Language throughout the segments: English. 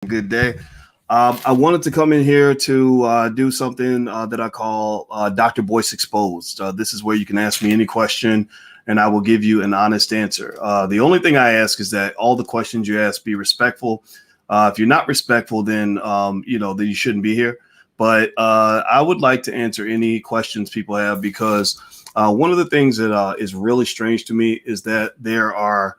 Good day. I wanted to come in here to do something that I call Dr. Boyce Exposed. This is where you can ask me any question and I will give you an honest answer. The only thing I ask is that all the questions you ask be respectful. If you're not respectful, then you shouldn't be here. But I would like to answer any questions people have because one of the things that is really strange to me is that there are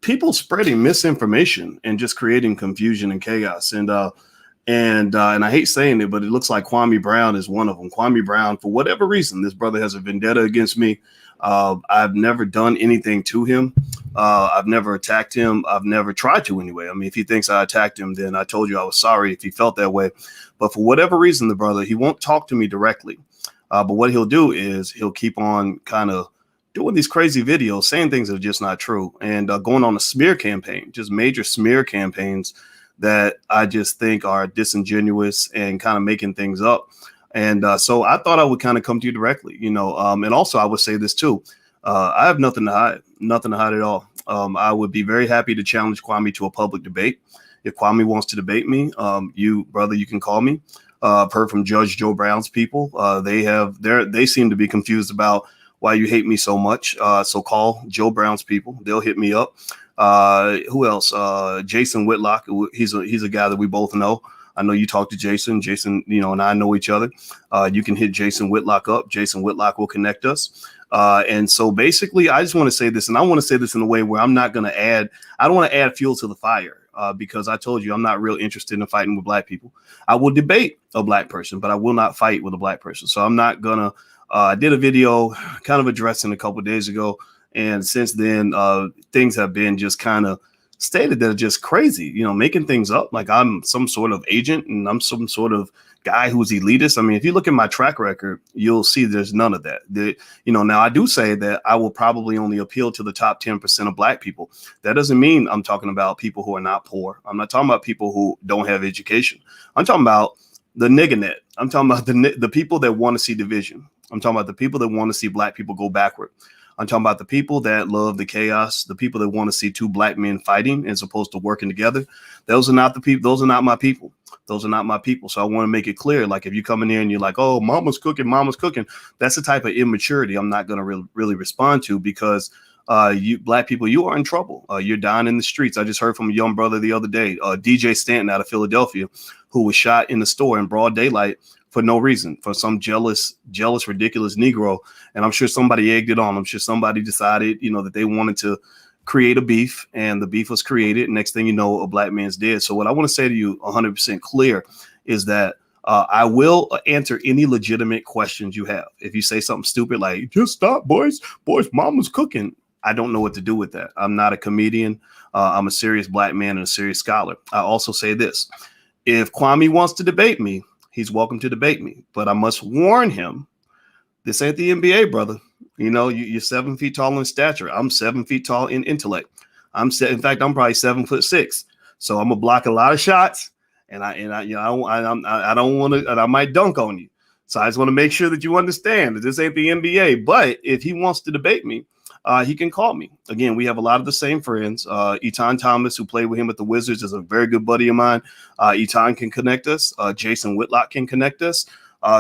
people spreading misinformation and just creating confusion and chaos. And I hate saying it, but it looks like Kwame Brown is one of them. Kwame Brown, for whatever reason, this brother has a vendetta against me. I've never done anything to him. I've never attacked him. I've never tried to anyway. I mean, if he thinks I attacked him, then I told you I was sorry if he felt that way. But for whatever reason, the brother, he won't talk to me directly. But what he'll do is he'll keep on kind of doing these crazy videos, saying things that are just not true, and going on a smear campaign, just major smear campaigns that I just think are disingenuous and kind of making things up. And so I thought I would kind of come to you directly, and also I would say this too. I have nothing to hide at all. I would be very happy to challenge Kwame to a public debate. If Kwame wants to debate me, you can call me. I've heard from Judge Joe Brown's people. They seem to be confused about why you hate me so much. So call Joe Brown's people. They'll hit me up. Who else? Jason Whitlock. He's a guy that we both know. I know you talk to Jason. Jason, and I know each other. You can hit Jason Whitlock up. Jason Whitlock will connect us. And so basically, I just want to say this, and I want to say this in a way where I don't want to add fuel to the fire. Because I told you I'm not real interested in fighting with black people. I will debate a black person, but I will not fight with a black person. So I'm not gonna. I did a video kind of addressing a couple of days ago, and since then things have been just kind of stated that are just crazy, making things up like I'm some sort of agent and I'm some sort of guy who's elitist. I mean, if you look at my track record, you'll see there's none of that. Now I do say that I will probably only appeal to the top 10% of black people. That doesn't mean I'm talking about people who are not poor. I'm not talking about people who don't have education. I'm talking about the nigga net. I'm talking about the people that want to see division. I'm talking about the people that want to see black people go backward. I'm talking about the people that love the chaos, the people that want to see two black men fighting as opposed to working together. Those are not the people. Those are not my people. Those are not my people. So I want to make it clear, like if you come in here and you're like, oh, mama's cooking, that's the type of immaturity I'm not going to really respond to because you black people, you are in trouble. You're dying in the streets. I just heard from a young brother the other day, DJ Stanton out of Philadelphia, who was shot in the store in broad daylight for no reason, for some jealous, ridiculous Negro. And I'm sure somebody egged it on. I'm sure somebody decided, that they wanted to create a beef, and the beef was created. Next thing you know, a black man's dead. So what I want to say to you 100% clear is that I will answer any legitimate questions you have. If you say something stupid like, just stop, boys, mama's cooking, I don't know what to do with that. I'm not a comedian. I'm a serious black man and a serious scholar. I also say this. If Kwame wants to debate me, he's welcome to debate me, but I must warn him, this ain't the NBA, brother. You're 7 feet tall in stature. I'm 7 feet tall in intellect. In fact, I'm probably 7'6". So I'm gonna block a lot of shots, and I don't want to, and I might dunk on you. So I just want to make sure that you understand that this ain't the NBA. But if he wants to debate me, he can call me. Again, we have a lot of the same friends. Etan Thomas, who played with him at the Wizards, is a very good buddy of mine. Etan can connect us. Jason Whitlock can connect us.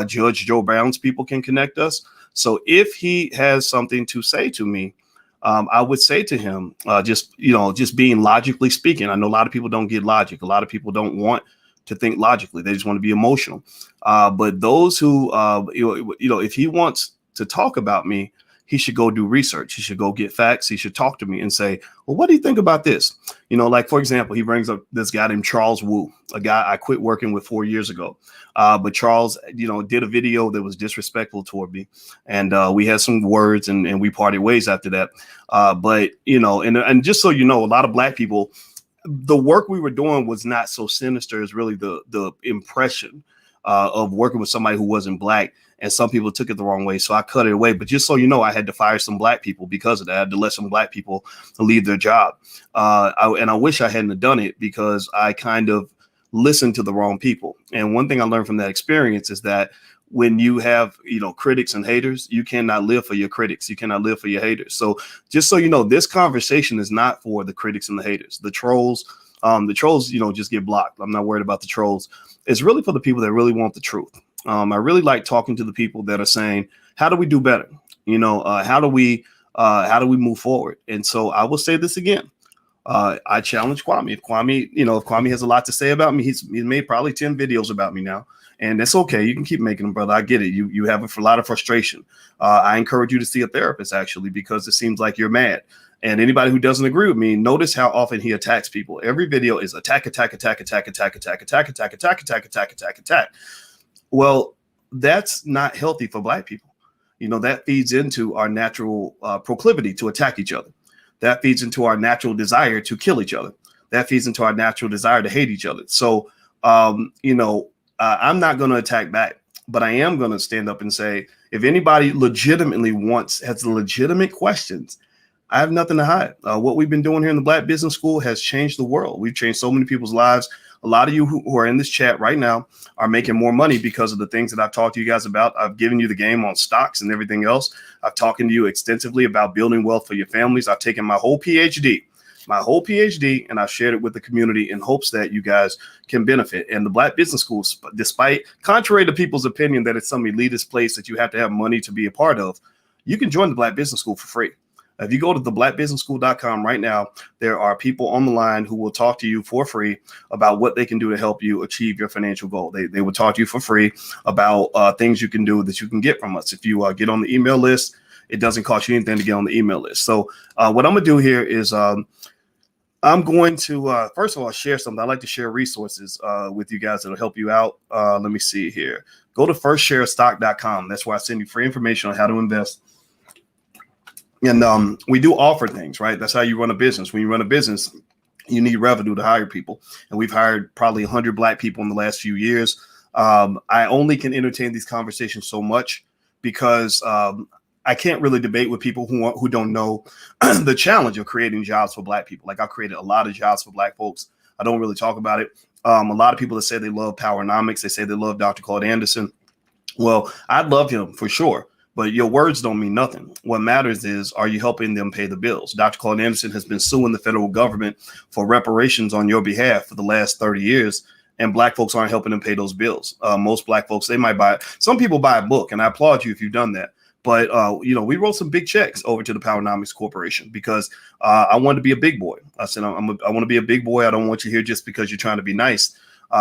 Judge Joe Brown's people can connect us. So if he has something to say to me, I would say to him, just being logically speaking. I know a lot of people don't get logic. A lot of people don't want to think logically. They just want to be emotional. But those who, if he wants to talk about me, he should go do research. He should go get facts. He should talk to me and say, well, what do you think about this? Like, for example, he brings up this guy named Charles Wu, a guy I quit working with 4 years ago. But Charles, did a video that was disrespectful toward me. And we had some words and we parted ways after that. But just so you know, a lot of black people, the work we were doing was not so sinister as really the impression of working with somebody who wasn't black. And some people took it the wrong way. So I cut it away. But just so you know, I had to fire some black people because of that. I had to let some black people leave their job. And I wish I hadn't have done it because I kind of listened to the wrong people. And one thing I learned from that experience is that when you have, critics and haters, you cannot live for your critics. You cannot live for your haters. So just so you know, this conversation is not for the critics and the haters. The trolls The trolls, just get blocked. I'm not worried about the trolls. It's really for the people that really want the truth. I really like talking to the people that are saying, how do we do better? How do we move forward? And so I will say this again. I challenge Kwame. If Kwame has a lot to say about me, he's made probably 10 videos about me now. And that's okay. You can keep making them, brother. I get it. You have a lot of frustration. I encourage you to see a therapist, actually, because it seems like you're mad. And anybody who doesn't agree with me, notice how often he attacks people. Every video is attack, attack, attack, attack, attack, attack, attack, attack, attack, attack, attack, attack, attack. Well, that's not healthy for Black people. That feeds into our natural proclivity to attack each other. That feeds into our natural desire to kill each other. That feeds into our natural desire to hate each other. So, I'm not going to attack back, but I am going to stand up and say, if anybody legitimately has legitimate questions, I have nothing to hide. What we've been doing here in the Black Business School has changed the world. We've changed so many people's lives. A lot of you who are in this chat right now are making more money because of the things that I've talked to you guys about. I've given you the game on stocks and everything else. I've talked to you extensively about building wealth for your families. I've taken my whole PhD, and I've shared it with the community in hopes that you guys can benefit. And the Black Business School, despite contrary to people's opinion that it's some elitist place that you have to have money to be a part of, you can join the Black Business School for free. If you go to theblackbusinessschool.com right now, there are people on the line who will talk to you for free about what they can do to help you achieve your financial goal. They will talk to you for free about things you can do that you can get from us. If you get on the email list, it doesn't cost you anything to get on the email list. So what I'm going to do here is I'm going to, first of all, share something. I like to share resources with you guys that will help you out. Let me see here. Go to firstsharestock.com. That's where I send you free information on how to invest. And we do offer things, right? That's how you run a business. When you run a business, you need revenue to hire people. And we've hired probably 100 Black people in the last few years. I only can entertain these conversations so much because I can't really debate with people who don't know the challenge of creating jobs for Black people. Like, I created a lot of jobs for Black folks. I don't really talk about it. A lot of people that say they love Powernomics, they say they love Dr. Claude Anderson. Well, I love him for sure. But your words don't mean nothing. What matters is, are you helping them pay the bills? Dr. Claude Anderson has been suing the federal government for reparations on your behalf for the last 30 years, and Black folks aren't helping them pay those bills. Most Black folks, they might buy, some people buy a book, and I applaud you if you've done that. But, we wrote some big checks over to the Powernomics Corporation because I wanted to be a big boy. I said, I want to be a big boy. I don't want you here just because you're trying to be nice.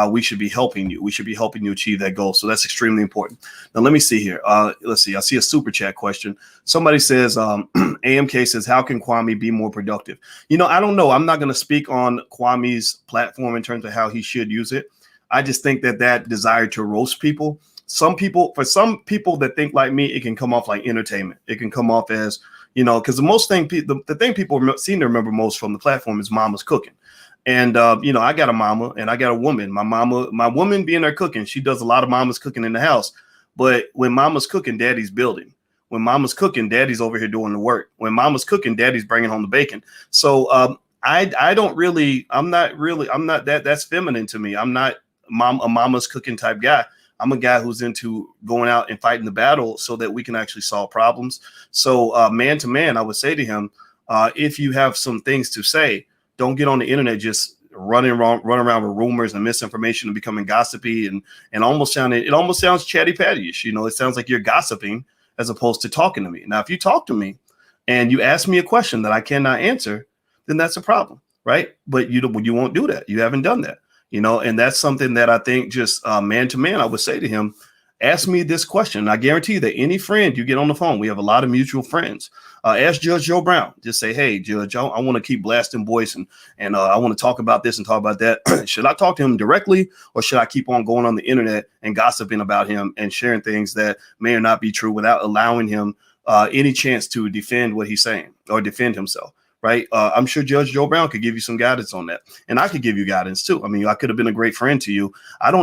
We should be helping you. We should be helping you achieve that goal. So that's extremely important. Now, let me see here. Let's see. I see a super chat question. Somebody says, AMK says, how can Kwame be more productive? I don't know. I'm not going to speak on Kwame's platform in terms of how he should use it. I just think that desire to roast people, for some people that think like me, it can come off like entertainment. It can come off as, because the thing people seem to remember most from the platform is mama's cooking. And, I got a mama and I got a woman. My woman being there cooking, she does a lot of mama's cooking in the house. But when mama's cooking, daddy's building. When mama's cooking, daddy's over here doing the work. When mama's cooking, daddy's bringing home the bacon. So I'm not that's feminine to me. I'm not a mama's cooking type guy. I'm a guy who's into going out and fighting the battle so that we can actually solve problems. So man to man, I would say to him, if you have some things to say, don't get on the internet just run around with rumors and misinformation and becoming gossipy and it almost sounds chatty pattyish. It sounds like you're gossiping as opposed to talking to me. Now, if you talk to me and you ask me a question that I cannot answer, then that's a problem, right? But you won't do that. You haven't done that, and that's something that I think just man to man, I would say to him, ask me this question. I guarantee you that any friend you get on the phone, we have a lot of mutual friends. Ask Judge Joe Brown. Just say, hey, Judge, I want to keep blasting boys and I want to talk about this and talk about that. Should I talk to him directly or should I keep on going on the internet and gossiping about him and sharing things that may or not be true without allowing him any chance to defend what he's saying or defend himself? Right. I'm sure Judge Joe Brown could give you some guidance on that. And I could give you guidance, too. I mean, I could have been a great friend to you.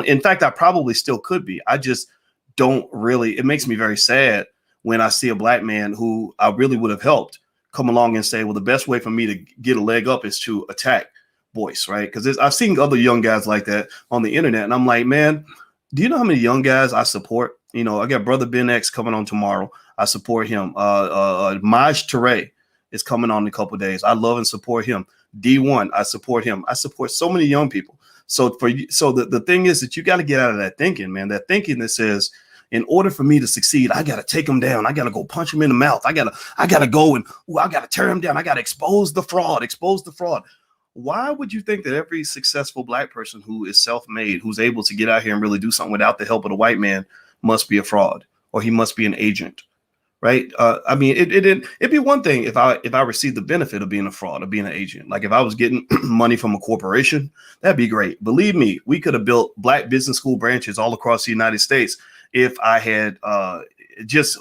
In fact, I probably still could be. I just don't really. It makes me very sad when I see a Black man who I really would have helped come along and say, well, the best way for me to get a leg up is to attack Boyce, right? Because I've seen other young guys like that on the internet. And I'm like, man, do you know how many young guys I support? I got brother Ben X coming on tomorrow. I support him. Maj Toure is coming on in a couple of days. I love and support him. D1, I support him. I support so many young people. So the thing is that you got to get out of that thinking, man. That thinking that says, in order for me to succeed, I got to take him down. I got to go punch him in the mouth. I got to go and I got to tear him down. I got to expose the fraud. Why would you think that every successful Black person who is self-made, who's able to get out here and really do something without the help of the white man, must be a fraud, or he must be an agent? Right. I mean, it'd be one thing if I received the benefit of being a fraud, of being an agent. Like if I was getting money from a corporation, that'd be great. Believe me, we could have built Black business school branches all across the United States if I had just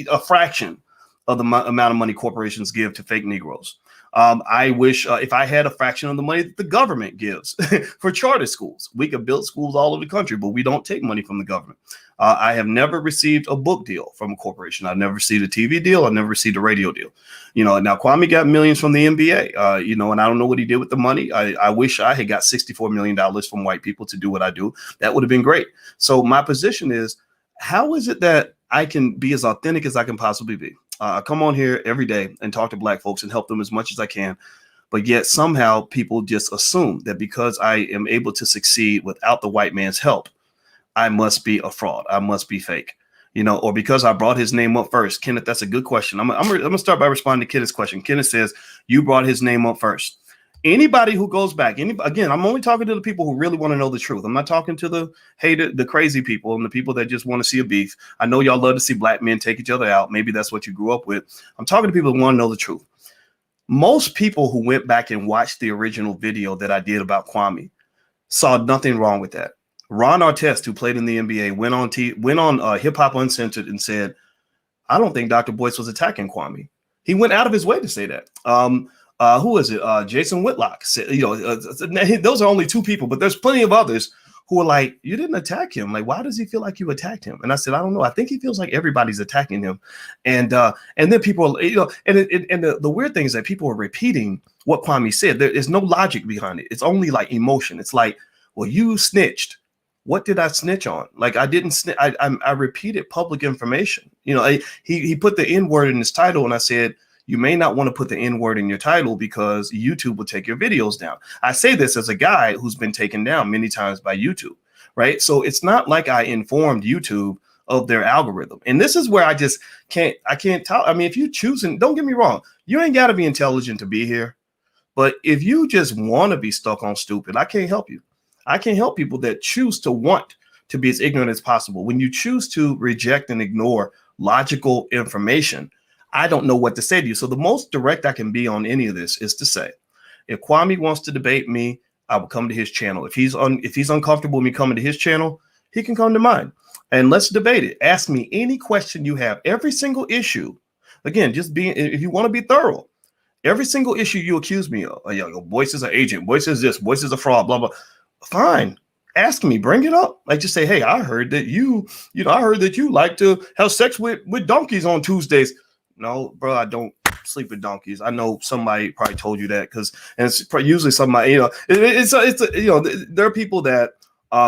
a fraction of the amount of money corporations give to fake Negroes. I wish if I had a fraction of the money that the government gives for charter schools. We could build schools all over the country, but we don't take money from the government. I have never received a book deal from a corporation. I've never received a TV deal. I've never received a radio deal. Now Kwame got millions from the NBA, and I don't know what he did with the money. I wish I had got $64 million from white people to do what I do. That would have been great. So my position is, how is it that I can be as authentic as I can possibly be? I come on here every day and talk to Black folks and help them as much as I can. But yet somehow people just assume that because I am able to succeed without the white man's help, I must be a fraud. I must be fake, or because I brought his name up first. Kenneth, that's a good question. I'm going to start by responding to Kenneth's question. Kenneth says, you brought his name up first. Anybody who goes back, again, I'm only talking to the people who really want to know the truth. I'm not talking to the crazy people and the people that just want to see a beef. I know y'all love to see Black men take each other out. Maybe that's what you grew up with. I'm talking to people who want to know the truth. Most people who went back and watched the original video that I did about Kwame saw nothing wrong with that. Ron Artest, who played in the NBA, went on Hip Hop Uncensored and said, I don't think Dr. Boyce was attacking Kwame. He went out of his way to say that. Who is it? Jason Whitlock said, those are only two people, but there's plenty of others who are like, you didn't attack him. Like, why does he feel like you attacked him? And I said, I don't know. I think he feels like everybody's attacking him. And then people, and the weird thing is that people are repeating what Kwame said. There is no logic behind it. It's only like emotion. It's like, well, you snitched. What did I snitch on? Like, I didn't snitch. I repeated public information. He put the N-word in his title, and I said, you may not want to put the N-word in your title because YouTube will take your videos down. I say this as a guy who's been taken down many times by YouTube, right? So it's not like I informed YouTube of their algorithm. And this is where I can't tell. I mean, if you choose, and don't get me wrong, you ain't got to be intelligent to be here. But if you just want to be stuck on stupid, I can't help you. I can help people that choose to want to be as ignorant as possible. When you choose to reject and ignore logical information, I don't know what to say to you. So the most direct I can be on any of this is to say, if Kwame wants to debate me, I will come to his channel. If he's uncomfortable with me coming to his channel, he can come to mine and let's debate it. Ask me any question you have, every single issue. Again, if you want to be thorough, every single issue you accuse me of, Boyce is an agent, Boyce is this, Boyce is a fraud, blah, blah. Fine. Ask me, bring it up. Like, just say, hey, I heard that you like to have sex with donkeys on Tuesdays. No, bro, I don't sleep with donkeys. I know somebody probably told you that and it's usually somebody, there are people that,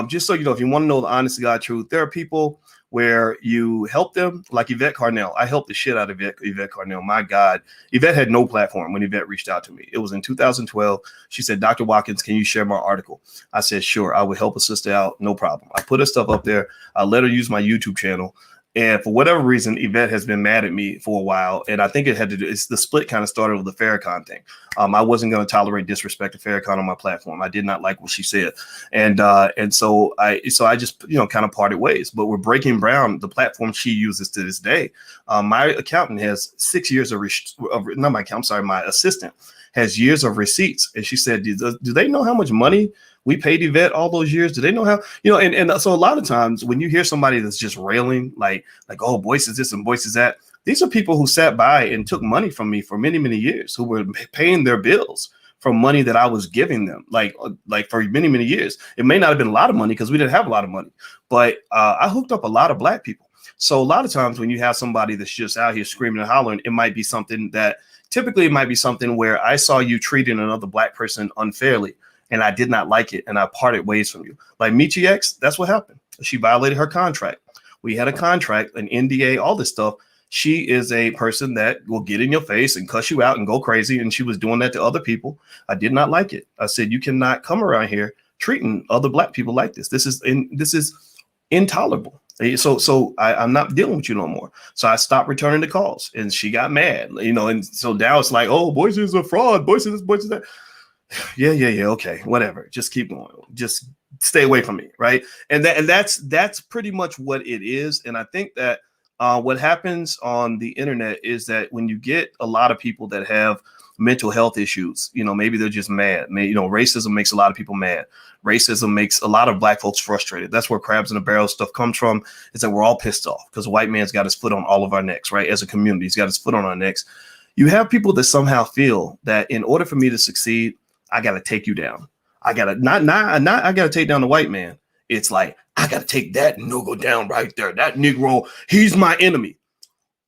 just so you know, if you want to know the honest to God truth, there are people where you help them, like Yvette Carnell. I helped the shit out of Yvette Carnell. My God, Yvette had no platform when Yvette reached out to me. It was in 2012. She said, Dr. Watkins, can you share my article? I said, sure, I would help a sister out. No problem. I put her stuff up there. I let her use my YouTube channel. And for whatever reason, Yvette has been mad at me for a while. And I think it had to do, it's the split kind of started with the Farrakhan thing. I wasn't going to tolerate disrespect to Farrakhan on my platform. I did not like what she said. And so I just, kind of parted ways. But with Breaking Brown, the platform she uses to this day, my accountant has 6 years my assistant has years of receipts. And she said, do they know how much money we paid Yvette all those years? Do they know how, and so a lot of times when you hear somebody that's just railing, like, oh, Boyce is this and Boyce is that, these are people who sat by and took money from me for many, many years, who were paying their bills from money that I was giving them, like for many, many years. It may not have been a lot of money because we didn't have a lot of money, but I hooked up a lot of Black people. So a lot of times when you have somebody that's just out here screaming and hollering, it might be something where I saw you treating another Black person unfairly, and I did not like it, and I parted ways from you. Like Michi X, that's what happened. She violated her contract. We had a contract, an NDA, all this stuff. She is a person that will get in your face and cuss you out and go crazy. And she was doing that to other people. I did not like it. I said, you cannot come around here treating other Black people like this. This is intolerable. I'm not dealing with you no more. So I stopped returning the calls, and she got mad, and so now it's like, oh, Boyce is a fraud. Boyce is this, Boyce is that. Yeah. Okay, whatever. Just keep going. Just stay away from me, right? And that's pretty much what it is. And I think that what happens on the internet is that when you get a lot of people that have mental health issues, maybe they're just mad. Racism makes a lot of people mad. Racism makes a lot of Black folks frustrated. That's where crabs in the barrel stuff comes from. Is that we're all pissed off because the white man's got his foot on all of our necks, right? As a community, he's got his foot on our necks. You have people that somehow feel that in order for me to succeed, I got to take you down. I got to not I got to take down the white man. It's like, I got to take that Negro down right there. That Negro, he's my enemy.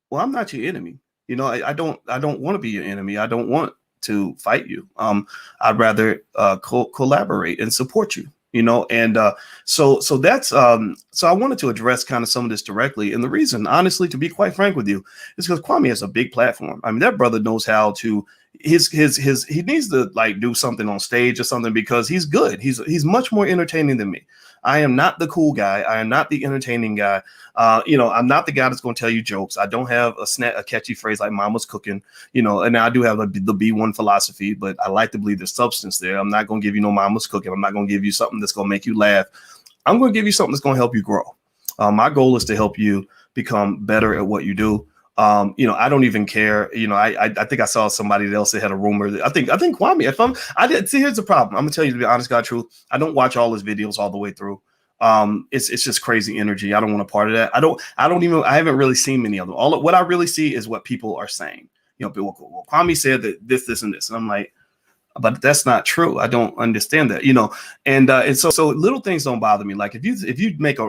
Well, I'm not your enemy. I don't want to be your enemy. I don't want to fight you. I'd rather collaborate and support you. And so that's so I wanted to address kind of some of this directly. And the reason, honestly, to be quite frank with you, is because Kwame has a big platform. I mean, that brother knows how to he needs to like do something on stage or something, because he's good. He's much more entertaining than me. I am not the cool guy. I am not the entertaining guy. I'm not the guy that's going to tell you jokes. I don't have a catchy phrase like mama's cooking, and I do have the B1 philosophy, but I like to believe there's substance there. I'm not going to give you no mama's cooking. I'm not going to give you something that's going to make you laugh. I'm going to give you something that's going to help you grow. My goal is to help you become better at what you do. I don't even care. I think I saw somebody else that had a rumor that I think Kwame, I did see, here's the problem. I'm gonna tell you, to be honest, God truth, I don't watch all his videos all the way through. It's just crazy energy. I don't want a part of that. I haven't really seen many of them. What I really see is what people are saying. Well, Kwame said that this, and this. And I'm like, but that's not true. I don't understand that, and so little things don't bother me. Like if you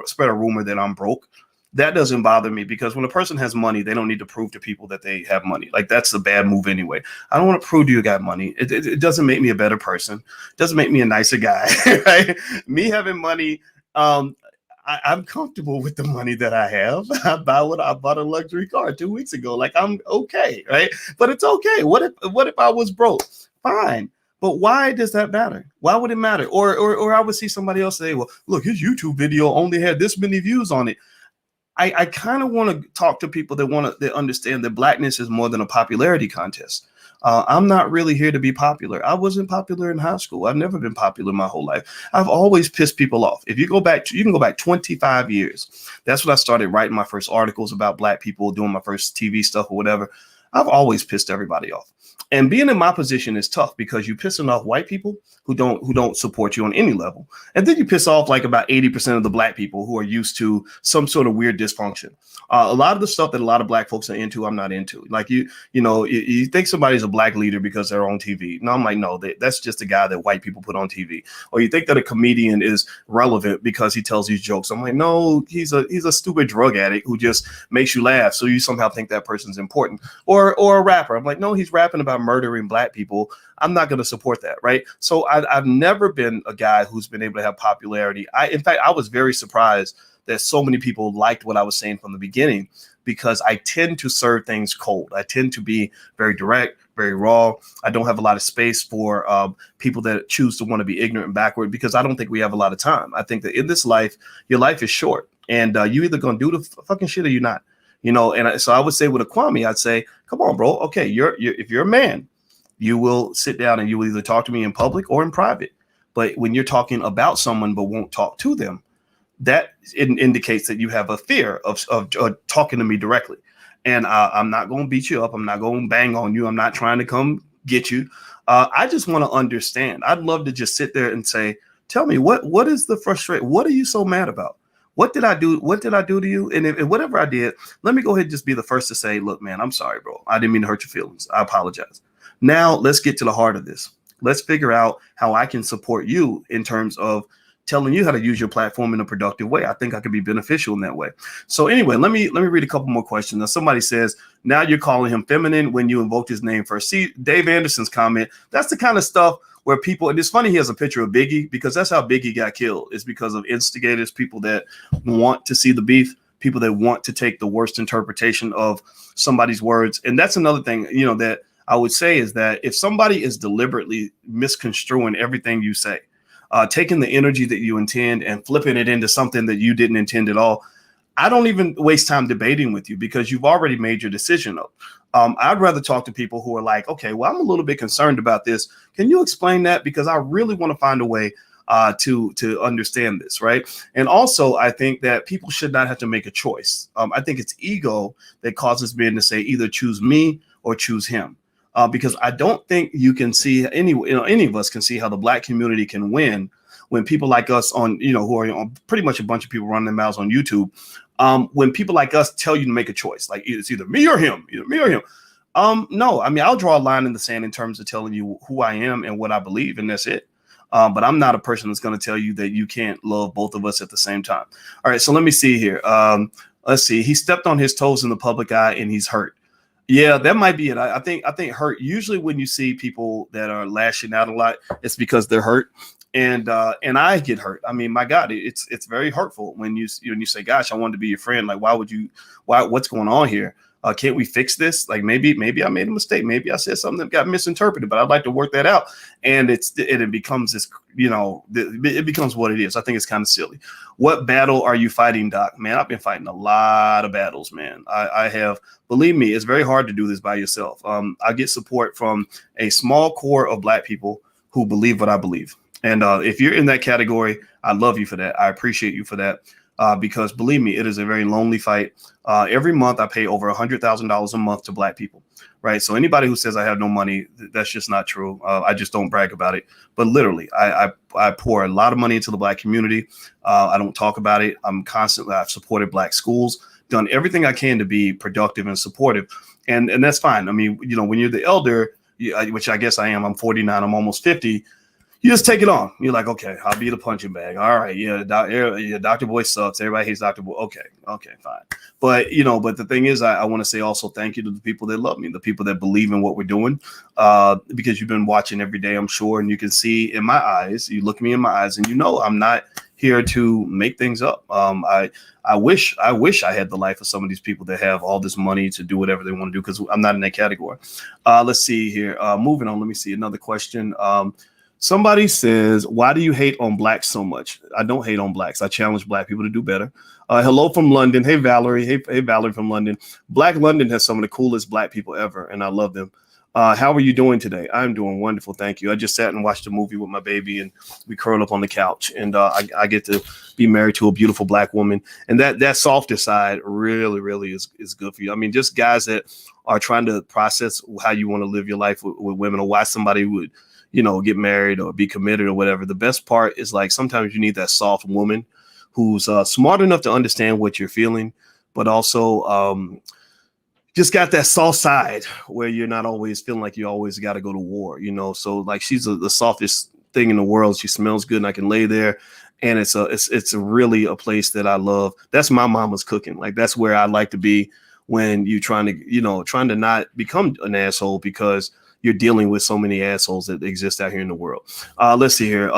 spread a rumor that I'm broke, that doesn't bother me, because when a person has money, they don't need to prove to people that they have money. Like that's a bad move anyway. I don't want to prove to you got money. It doesn't make me a better person. It doesn't make me a nicer guy, right? Me having money, I'm comfortable with the money that I have. I bought a luxury car 2 weeks ago. Like I'm okay, right? But it's okay. What if I was broke? Fine. But why does that matter? Why would it matter? Or I would see somebody else say, well, look, his YouTube video only had this many views on it. I kind of want to talk to people that understand that Blackness is more than a popularity contest. I'm not really here to be popular. I wasn't popular in high school. I've never been popular my whole life. I've always pissed people off. If you can go back 25 years. That's when I started writing my first articles about Black people, doing my first TV stuff or whatever. I've always pissed everybody off. And being in my position is tough, because you're pissing off white people who don't support you on any level. And then you piss off like about 80% of the Black people who are used to some sort of weird dysfunction. A lot of the stuff that a lot of Black folks are into, I'm not into. Like you think somebody's a Black leader because they're on TV. No, I'm like, no, that's just a guy that white people put on TV. Or you think that a comedian is relevant because he tells these jokes. I'm like, no, he's a stupid drug addict who just makes you laugh. So you somehow think that person's important. Or a rapper. I'm like, no, he's rapping about murdering Black people. I'm not going to support that, right? So I've never been a guy who's been able to have popularity. In fact, I was very surprised that so many people liked what I was saying from the beginning, because I tend to serve things cold. I tend to be very direct, very raw. I don't have a lot of space for people that choose to want to be ignorant and backward, because I don't think we have a lot of time. I think that in this life, your life is short, and you either going to do the fucking shit or you're not. So I would say with a Kwame, I'd say, come on, bro. Okay, if you're a man, you will sit down and you will either talk to me in public or in private. But when you're talking about someone but won't talk to them, that indicates that you have a fear of talking to me directly. And I'm not going to beat you up. I'm not going to bang on you. I'm not trying to come get you. I just want to understand. I'd love to just sit there and say, tell me, what is the frustration? What are you so mad about? What did I do? What did I do to you? And if whatever I did, let me go ahead and just be the first to say, look, man, I'm sorry, bro. I didn't mean to hurt your feelings. I apologize. Now let's get to the heart of this. Let's figure out how I can support you in terms of telling you how to use your platform in a productive way. I think I could be beneficial in that way. So anyway, let me read a couple more questions. Now, somebody says, now you're calling him feminine when you invoked his name first. See, Dave Anderson's comment, that's the kind of stuff where people, and it's funny he has a picture of Biggie, because that's how Biggie got killed. It's because of instigators, people that want to see the beef. people that want to take the worst interpretation of somebody's words. And that's another thing, that I would say is that if somebody is deliberately misconstruing everything you say, taking the energy that you intend and flipping it into something that you didn't intend at all, I don't even waste time debating with you because you've already made your decision up. I'd rather talk to people who are like, okay, well, I'm a little bit concerned about this. Can you explain that? Because I really want to find a way to understand this, right? And also, I think that people should not have to make a choice. I think it's ego that causes men to say either choose me or choose him. Because I don't think you can see any of us can see how the Black community can win when people like us who are on pretty much a bunch of people running their mouths on YouTube. When people like us tell you to make a choice, like it's either me or him, no, I mean, I'll draw a line in the sand in terms of telling you who I am and what I believe, and that's it. But I'm not a person that's going to tell you that you can't love both of us at the same time. All right, so let me see here. Let's see. He stepped on his toes in the public eye and he's hurt. Yeah, that might be it. I think hurt. Usually when you see people that are lashing out a lot, it's because they're hurt. And I get hurt. I mean, my God, it's very hurtful when you say, gosh, I wanted to be your friend. Like, what's going on here? Can't we fix this? Like maybe I made a mistake. Maybe I said something that got misinterpreted, but I'd like to work that out. And it becomes this, it becomes what it is. I think it's kind of silly. What battle are you fighting, Doc? Man, I've been fighting a lot of battles, man. I have, believe me, it's very hard to do this by yourself. I get support from a small core of Black people who believe what I believe. And if you're in that category, I love you for that. I appreciate you for that. Because believe me, it is a very lonely fight. Every month I pay over $100,000 a month to Black people, right? So anybody who says I have no money, that's just not true. I just don't brag about it. But literally, I pour a lot of money into the Black community. I don't talk about it. I've supported Black schools, done everything I can to be productive and supportive. And that's fine. I mean, when you're the elder, which I guess I am, I'm 49, I'm almost 50. You just take it on. You're like, okay, I'll be the punching bag. All right, Dr. Boy sucks. Everybody hates Dr. Boy. Okay, fine. But but the thing is, I want to say also thank you to the people that love me, the people that believe in what we're doing, because you've been watching every day, I'm sure, and you can see in my eyes. You look me in my eyes, and I'm not here to make things up. I wish I had the life of some of these people that have all this money to do whatever they want to do, because I'm not in that category. Let's see here. Moving on. Let me see another question. Somebody says, why do you hate on Blacks so much? I don't hate on Blacks. I challenge Black people to do better. Hello from London. Hey, Valerie. Hey, Valerie from London. Black London has some of the coolest Black people ever, and I love them. How are you doing today? I'm doing wonderful. Thank you. I just sat and watched a movie with my baby, and we curled up on the couch, and I get to be married to a beautiful Black woman. And that softer side really, really is good for you. I mean, just guys that are trying to process how you want to live your life with women, or why somebody would get married or be committed or whatever. The best part is, like, sometimes you need that soft woman who's smart enough to understand what you're feeling, but also just got that soft side where you're not always feeling like you always got to go to war, So like, she's the softest thing in the world. She smells good, and I can lay there. And it's really a place that I love. That's my mama's cooking. Like, that's where I like to be when you're trying to not become an asshole, because you're dealing with so many assholes that exist out here in the world. Let's see here.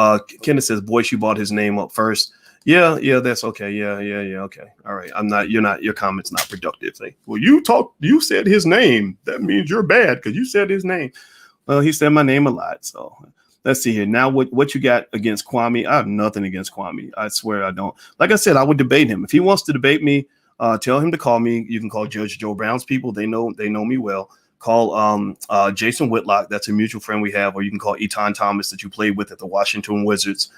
Kenneth says, Boyce, you brought his name up first. Yeah, that's okay. Yeah. Okay. All right. Your comment's not productive. Like, well, you said his name. That means you're bad because you said his name. Well, he said my name a lot. So let's see here. Now, what you got against Kwame? I have nothing against Kwame. I swear I don't. Like I said, I would debate him. If he wants to debate me, tell him to call me. You can call Judge Joe Brown's people. They know me well. Call Jason Whitlock. That's a mutual friend we have. Or you can call Eton Thomas that you played with at the Washington Wizards.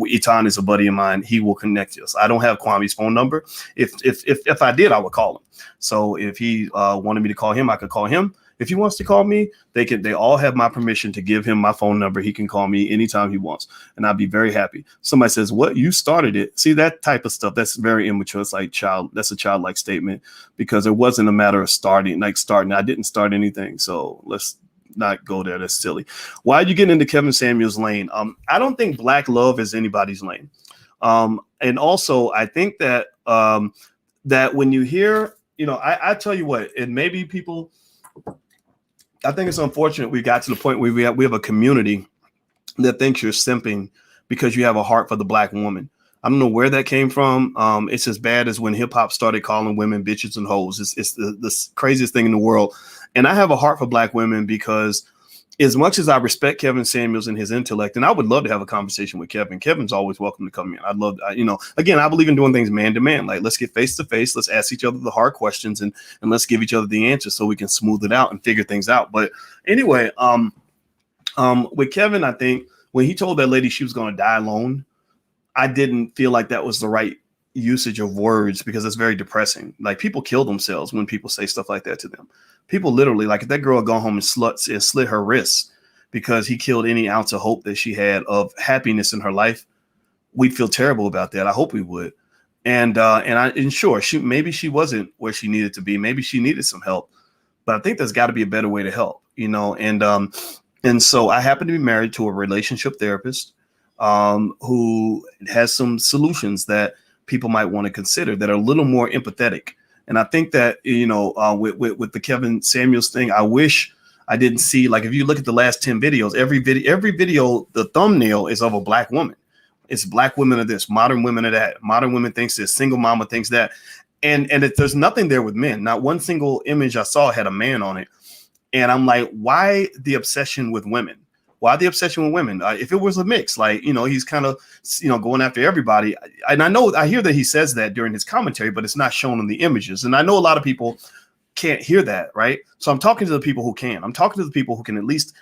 Eton is a buddy of mine. He will connect us. I don't have Kwame's phone number. If I did, I would call him. So if he wanted me to call him, I could call him. If he wants to call me, they all have my permission to give him my phone number. He can call me anytime he wants, and I'd be very happy. Somebody says, what? You started it. See, that type of stuff, that's very immature. It's like that's a childlike statement, because it wasn't a matter of starting. I didn't start anything. So let's not go there. That's silly. Why are you getting into Kevin Samuels' lane? I don't think Black love is anybody's lane. And also, I think that that when you hear, I tell you what, and maybe people, I think it's unfortunate we got to the point where we have a community that thinks you're simping because you have a heart for the Black woman. I don't know where that came from. It's as bad as when hip hop started calling women bitches and hoes. It's the craziest thing in the world. And I have a heart for black women because as much as I respect Kevin Samuels and his intellect, and I would love to have a conversation with Kevin. Kevin's always welcome to come in. I'd love, again, I believe in doing things man to man. Like, let's get face to face. Let's ask each other the hard questions and let's give each other the answers so we can smooth it out and figure things out. But anyway, with Kevin, I think when he told that lady she was going to die alone, I didn't feel like that was the right usage of words because it's very depressing. Like, people kill themselves when people say stuff like that to them. People literally, like, if that girl had gone home and slit her wrists because he killed any ounce of hope that she had of happiness in her life, we'd feel terrible about that. I hope we would. And sure, maybe she wasn't where she needed to be. Maybe she needed some help, but I think there's got to be a better way to help, and so I happen to be married to a relationship therapist who has some solutions that people might want to consider that are a little more empathetic. And I think that, with the Kevin Samuels thing, I wish I didn't see, like, if you look at the last 10 videos, every video, the thumbnail is of a black woman. It's black women are this, modern women are that, modern women thinks this, single mama thinks that. And there's nothing there with men. Not one single image I saw had a man on it. And I'm like, why the obsession with women? Why the obsession with women? If it was a mix, like, he's kind of, going after everybody. And I hear that he says that during his commentary, but it's not shown in the images. And I know a lot of people can't hear that, right? So I'm talking to the people who can. I'm talking to the people who can at least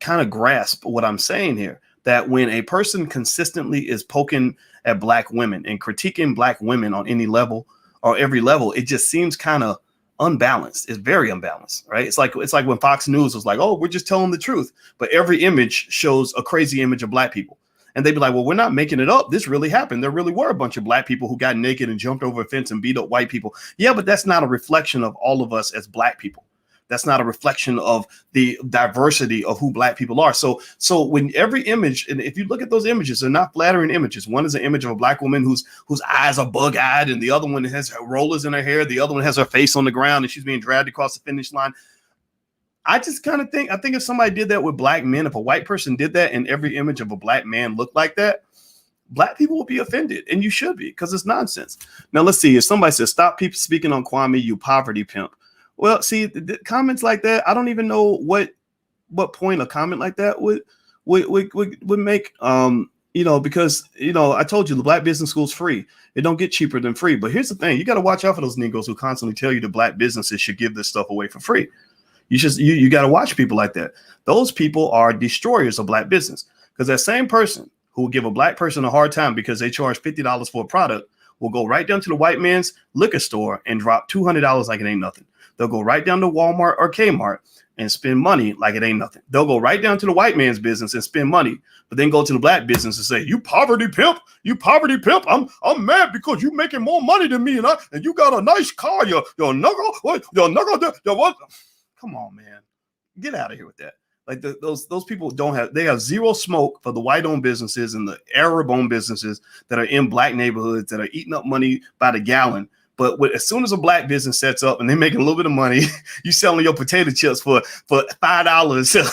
kind of grasp what I'm saying here, that when a person consistently is poking at black women and critiquing black women on any level or every level, it just seems kind of unbalanced. It's very unbalanced, right? It's like when Fox News was like, oh, we're just telling the truth, but every image shows a crazy image of black people, and they'd be like, well, we're not making it up. This really happened. There really were a bunch of black people who got naked and jumped over a fence and beat up white people. Yeah, but that's not a reflection of all of us as black people. That's not a reflection of the diversity of who black people are. So when every image, and if you look at those images, they're not flattering images. One is an image of a black woman whose eyes are bug-eyed, and the other one has her rollers in her hair. The other one has her face on the ground, and she's being dragged across the finish line. I just kind of think if somebody did that with black men, if a white person did that and every image of a black man looked like that, black people will be offended, and you should be, because it's nonsense. Now, let's see. If somebody says, stop people speaking on Kwame, you poverty pimp. Well, see, the comments like that, I don't even know what point a comment like that would make, because, I told you the black business school's free. It don't get cheaper than free. But here's the thing. You got to watch out for those Negroes who constantly tell you the black businesses should give this stuff away for free. You got to watch people like that. Those people are destroyers of black business, because that same person who will give a black person a hard time because they charge $50 for a product will go right down to the white man's liquor store and drop $200 like it ain't nothing. They'll go right down to Walmart or Kmart and spend money like it ain't nothing. They'll go right down to the white man's business and spend money, but then go to the black business and say, you poverty pimp, I'm mad because you making more money than me, and you got a nice car, your knuckle, what? Come on, man, get out of here with that. Like, those people they have zero smoke for the white-owned businesses and the Arab-owned businesses that are in black neighborhoods that are eating up money by the gallon. But as soon as a black business sets up and they're making a little bit of money, you selling your potato chips for $5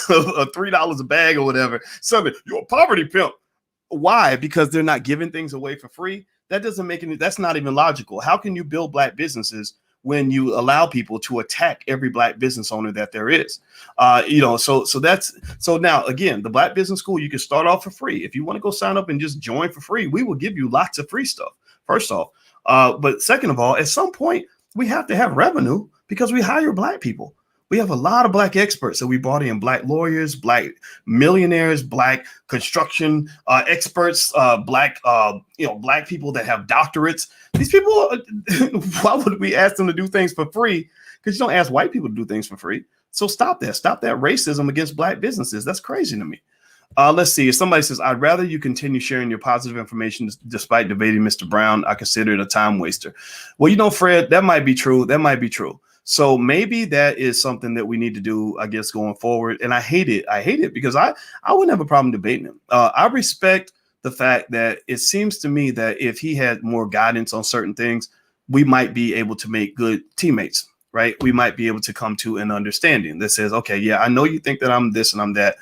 or $3 a bag or whatever. Something, you're a poverty pimp. Why? Because they're not giving things away for free. That doesn't make any. That's not even logical. How can you build black businesses when you allow people to attack every black business owner that there is? So now, again, the Black Business School, you can start off for free. If you want to go sign up and just join for free, we will give you lots of free stuff. First off. But second of all, at some point, we have to have revenue because we hire black people. We have a lot of black experts that we brought in, black lawyers, black millionaires, black construction experts, black people that have doctorates. These people, why would we ask them to do things for free? Because you don't ask white people to do things for free. So stop that. Stop that racism against black businesses. That's crazy to me. Let's see. If somebody says, I'd rather you continue sharing your positive information despite debating Mr. Brown, I consider it a time waster. Well, Fred, that might be true. That might be true. So maybe that is something that we need to do, I guess, going forward. And I hate it because I wouldn't have a problem debating him. I respect the fact that it seems to me that if he had more guidance on certain things, we might be able to make good teammates, right? We might be able to come to an understanding that says, okay, yeah, I know you think that I'm this and I'm that.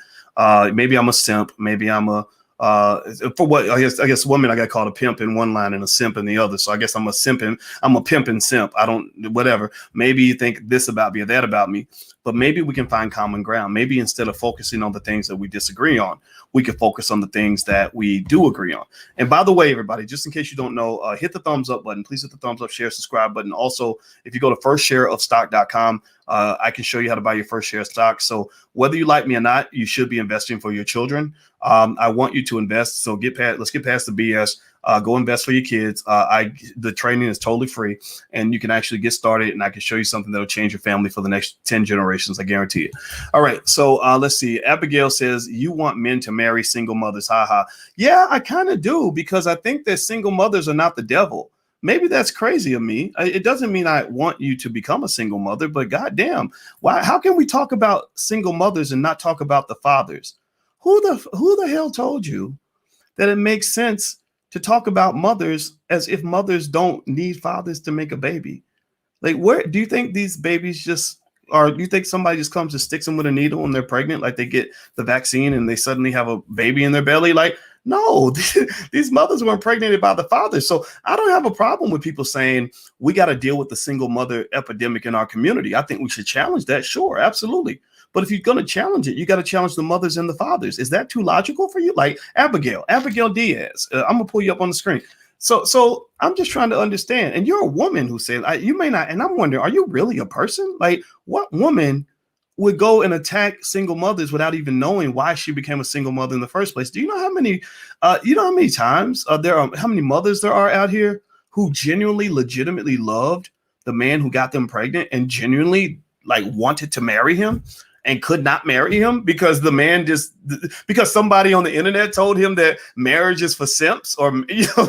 Maybe I'm a simp. Maybe I'm a For what I guess women I got called a pimp in one line and a simp in the other. So I guess I'm a pimp and simp. I don't whatever. Maybe you think this about me or that about me, but maybe we can find common ground. Maybe instead of focusing on the things that we disagree on, we can focus on the things that we do agree on. And by the way, everybody, just in case you don't know, hit the thumbs up button. Please hit the thumbs up, share, subscribe button. Also, if you go to firstshareofstock.com, I can show you how to buy your first share of stock. So whether you like me or not, you should be investing for your children. I want you to invest. So let's get past the BS. Go invest for your kids. The training is totally free, and you can actually get started, and I can show you something that'll change your family for the next 10 generations. I guarantee it. All right. So let's see. Abigail says, you want men to marry single mothers. Haha. Yeah, I kind of do, because I think that single mothers are not the devil. Maybe that's crazy of me. It doesn't mean I want you to become a single mother, but goddamn, why? How can we talk about single mothers and not talk about the fathers? Who the hell told you that it makes sense to talk about mothers as if mothers don't need fathers to make a baby? Like, where do you think these babies just are? Do you think somebody just comes and sticks them with a needle and they're pregnant, like they get the vaccine and they suddenly have a baby in their belly? Like, no, these mothers were impregnated by the fathers. So I don't have a problem with people saying we got to deal with the single mother epidemic in our community. I think we should challenge that. Sure, absolutely. But if you're going to challenge it, you got to challenge the mothers and the fathers. Is that too logical for you? Like Abigail Diaz, I'm going to pull you up on the screen. So I'm just trying to understand. And you're a woman who said you may not. And I'm wondering, are you really a person? Like, what woman would go and attack single mothers without even knowing why she became a single mother in the first place? Do you know how many times how many mothers there are out here who genuinely, legitimately loved the man who got them pregnant and genuinely like wanted to marry him and could not marry him because the man because somebody on the internet told him that marriage is for simps or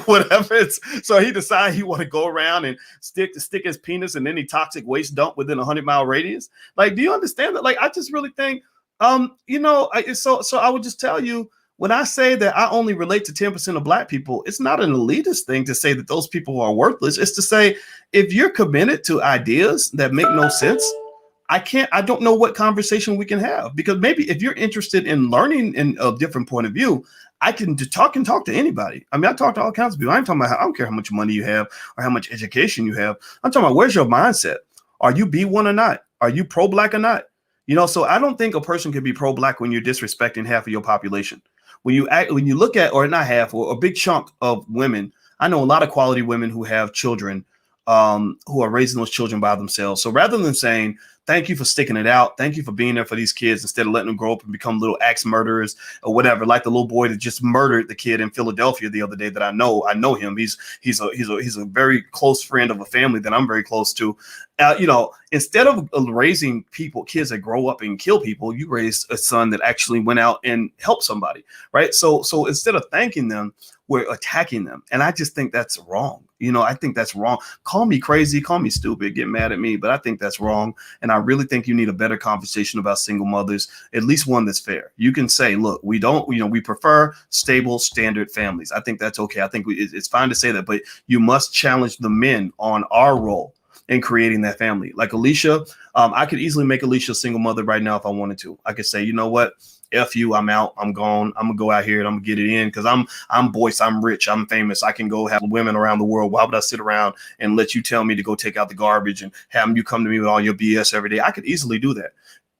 whatever. So he decided he want to go around and stick his penis in any toxic waste dump within 100-mile radius. Like, do you understand that? Like, I just really think, so I would just tell you, when I say that I only relate to 10% of Black people, it's not an elitist thing to say that those people are worthless. It's to say, if you're committed to ideas that make no sense, I don't know what conversation we can have, because maybe if you're interested in learning in a different point of view, I can talk to anybody. I mean, I talk to all kinds of people. I don't care how much money you have or how much education you have. I'm talking about, where's your mindset? Are you B1 or not? Are you pro-Black or not? So I don't think a person can be pro-Black when you're disrespecting half of your population. When you look at, or not half, or a big chunk of women, I know a lot of quality women who have children, who are raising those children by themselves. So rather than saying, thank you for sticking it out, thank you for being there for these kids, instead of letting them grow up and become little axe murderers or whatever, like the little boy that just murdered the kid in Philadelphia the other day that I know him. He's a very close friend of a family that I'm very close to. Instead of raising kids that grow up and kill people, you raise a son that actually went out and helped somebody, right? So instead of thanking them, we're attacking them. And I just think that's wrong. I think that's wrong. Call me crazy, call me stupid, get mad at me, but I think that's wrong. And I really think you need a better conversation about single mothers, at least one that's fair. You can say, look, we prefer stable, standard families. I think that's okay. I think it's fine to say that, but you must challenge the men on our role in creating that family. Like Alicia, I could easily make Alicia a single mother right now if I wanted to. I could say, you know what? F you, I'm out, I'm gone. I'm gonna go out here and I'm gonna get it in because I'm Boyce, I'm rich, I'm famous. I can go have women around the world. Why would I sit around and let you tell me to go take out the garbage and have you come to me with all your BS every day? I could easily do that.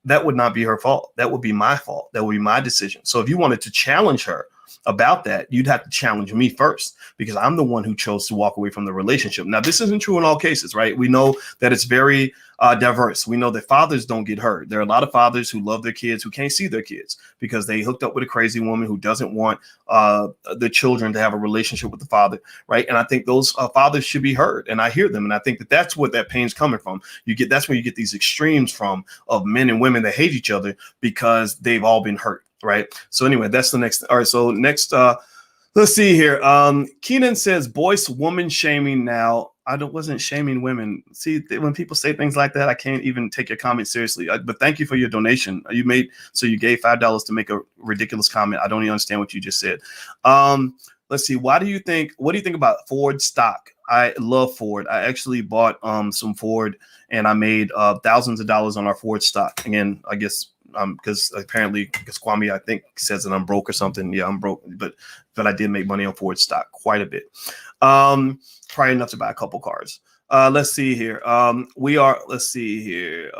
That would not be her fault. That would be my fault. That would be my decision. So if you wanted to challenge her about that, you'd have to challenge me first, because I'm the one who chose to walk away from the relationship. Now, this isn't true in all cases, right? We know that it's very diverse. We know that fathers don't get hurt. There are a lot of fathers who love their kids who can't see their kids because they hooked up with a crazy woman who doesn't want the children to have a relationship with the father, right? And I think those fathers should be heard, and I hear them, and I think that that's what that pain's coming from. That's where you get these extremes from, of men and women that hate each other because they've all been hurt. Right. So anyway, that's the next. All right. So next, let's see here. Keenan says, Boyce, woman shaming now. Wasn't shaming women. See, when people say things like that, I can't even take your comment seriously. But thank you for your donation. You gave $5 to make a ridiculous comment. I don't even understand what you just said. Let's see. What do you think about Ford stock? I love Ford. I actually bought some Ford, and I made thousands of dollars on our Ford stock. Again, I guess because apparently, because Kwame, I think, says that I'm broke or something. Yeah, I'm broke, but I did make money on Ford stock quite a bit. Probably enough to buy a couple cars. Let's see here. Let's see here.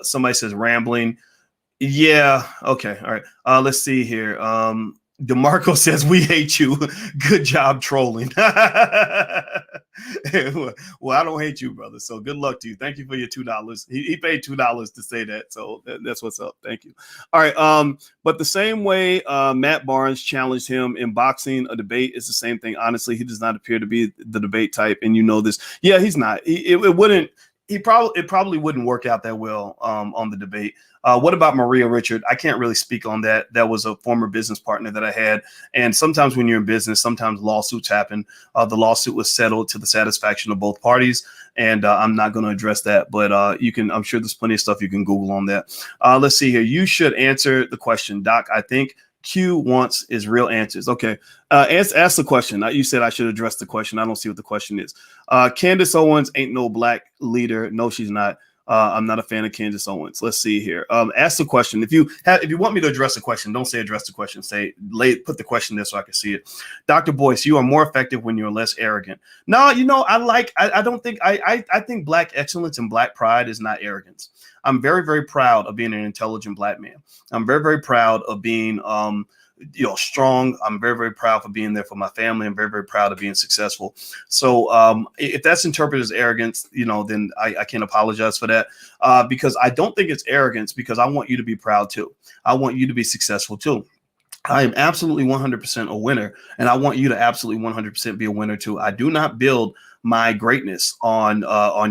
Somebody says rambling. Yeah. Okay. All right. Let's see here. DeMarco says we hate you. Good job trolling. Well, I don't hate you, brother. So good luck to you. Thank you for your $2. He paid $2 to say that. So that's what's up. Thank you. All right. But the same way Matt Barnes challenged him in boxing, a debate is the same thing. Honestly, he does not appear to be the debate type, and you know this. Yeah, he's not. It wouldn't. It probably wouldn't work out that well on the debate. What about Maria Richard? I can't really speak on that. That was a former business partner that I had. And sometimes when you're in business, sometimes lawsuits happen. The lawsuit was settled to the satisfaction of both parties. And I'm not going to address that, but I'm sure there's plenty of stuff you can Google on that. Let's see here. You should answer the question, Doc. I think Q wants is real answers. Okay. Ask the question. You said I should address the question. I don't see what the question is. Candace Owens ain't no black leader. No, she's not. I'm not a fan of Candace Owens. Let's see here. Ask the question. If you want me to address the question, don't say address the question. Put the question there so I can see it. Dr. Boyce, you are more effective when you're less arrogant. No, I think black excellence and black pride is not arrogance. I'm very, very proud of being an intelligent black man. I'm very, very proud of being strong. I'm very, very proud for being there for my family. I'm very, very proud of being successful. So if that's interpreted as arrogance, then I can't apologize for that because I don't think it's arrogance because I want you to be proud too. I want you to be successful too. I am absolutely 100% a winner, and I want you to absolutely 100% be a winner too. I do not build my greatness on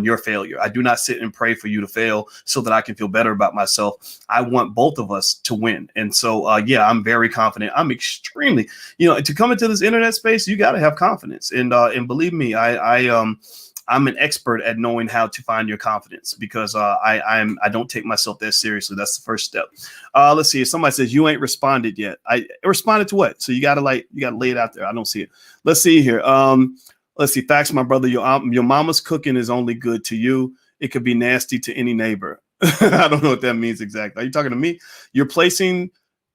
your failure. I do not sit and pray for you to fail so that I can feel better about myself. I want both of us to win. And so, I'm very confident. I'm extremely, to come into this internet space, you got to have confidence. And believe me, I'm an expert at knowing how to find your confidence because I don't take myself that seriously. That's the first step. Let's see. If somebody says you ain't responded yet, I responded to what? So you gotta lay it out there. I don't see it. Let's see here. Let's see. Facts, my brother. Your mama's cooking is only good to you. It could be nasty to any neighbor. I don't know what that means exactly. Are you talking to me? You're placating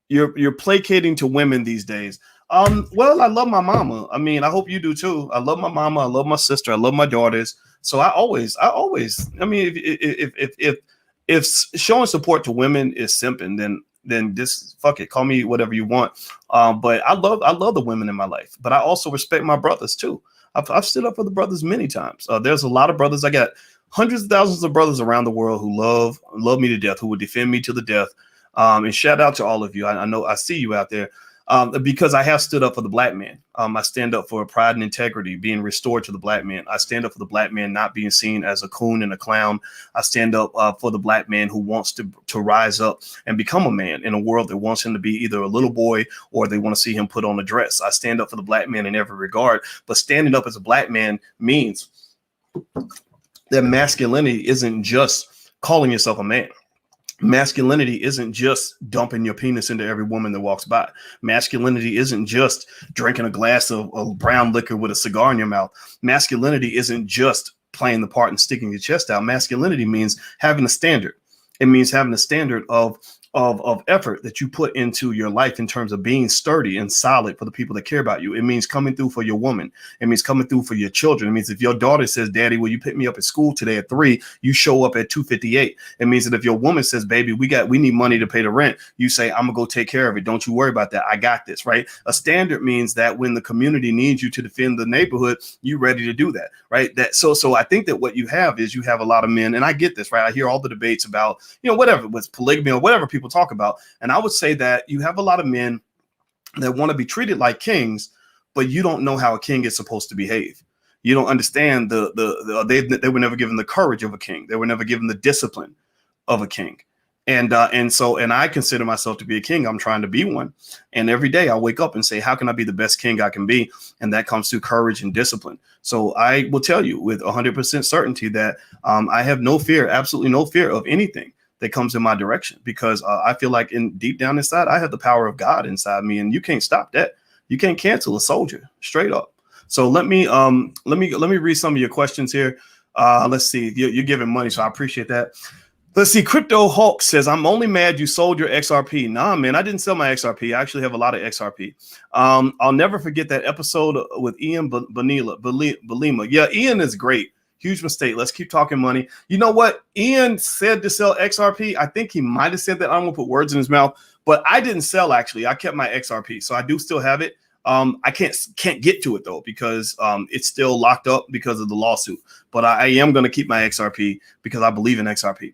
to women these days. Well, I love my mama. I mean, I hope you do too. I love my mama. I love my sister. I love my daughters. So I always, I mean, if showing support to women is simping, then just fuck it. Call me whatever you want. But I love the women in my life, but I also respect my brothers too. I've stood up for the brothers many times. There's a lot of brothers. I got hundreds of thousands of brothers around the world who love me to death, who would defend me to the death. And shout out to all of you. I know I see you out there. Because I have stood up for the black man. I stand up for pride and integrity being restored to the black man. I stand up for the black man not being seen as a coon and a clown. I stand up for the black man who wants to rise up and become a man in a world that wants him to be either a little boy or they want to see him put on a dress. I stand up for the black man in every regard. But standing up as a black man means that masculinity isn't just calling yourself a man. Masculinity isn't just dumping your penis into every woman that walks by. Masculinity isn't just drinking a glass of brown liquor with a cigar in your mouth. Masculinity isn't just playing the part and sticking your chest out. Masculinity means having a standard. It means having a standard of effort that you put into your life in terms of being sturdy and solid for the people that care about you. It means coming through for your woman. It means coming through for your children. It means if your daughter says, Daddy, will you pick me up at school today at 3? You show up at 2:58. It means that if your woman says, baby, we need money to pay the rent, you say, I'm gonna go take care of it. Don't you worry about that. I got this, right? A standard means that when the community needs you to defend the neighborhood, you're ready to do that, right? So I think that what you have is you have a lot of men, and I get this, right? I hear all the debates about, whatever, with polygamy or whatever people talk about. And I would say that you have a lot of men that want to be treated like kings, but you don't know how a king is supposed to behave. You don't understand they were never given the courage of a king. They were never given the discipline of a king. And I consider myself to be a king. I'm trying to be one. And every day I wake up and say, how can I be the best king I can be? And that comes through courage and discipline. So I will tell you with 100% certainty that I have no fear, absolutely no fear of anything that comes in my direction, because I feel like deep down inside, I have the power of God inside me, and you can't stop that. You can't cancel a soldier, straight up. So let me read some of your questions here. Let's see. You're giving money, so I appreciate that. Let's see. Crypto Hulk says, I'm only mad you sold your XRP. Nah, man, I didn't sell my XRP. I actually have a lot of XRP. I'll never forget that episode with Ian Belima. Yeah, Ian is great. Huge mistake. Let's keep talking money. You know what? Ian said to sell XRP. I think he might have said that. I don't want to put words in his mouth, but I didn't sell actually. I kept my XRP. So I do still have it. I can't get to it though because it's still locked up because of the lawsuit. But I am going to keep my XRP because I believe in XRP.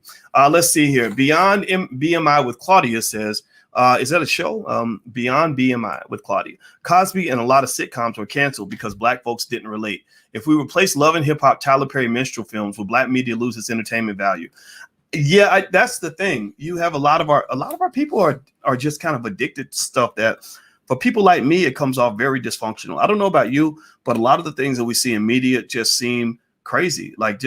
Let's see here. Beyond BMI with Claudia says, is that a show? Beyond BMI with Claudia. Cosby and a lot of sitcoms were canceled because black folks didn't relate. If we replace Love and Hip Hop, Tyler Perry minstrel films, will black media lose its entertainment value? Yeah, that's the thing. You have a lot of our people are just kind of addicted to stuff that, for people like me, it comes off very dysfunctional. I don't know about you, but a lot of the things that we see in media just seem crazy. Like,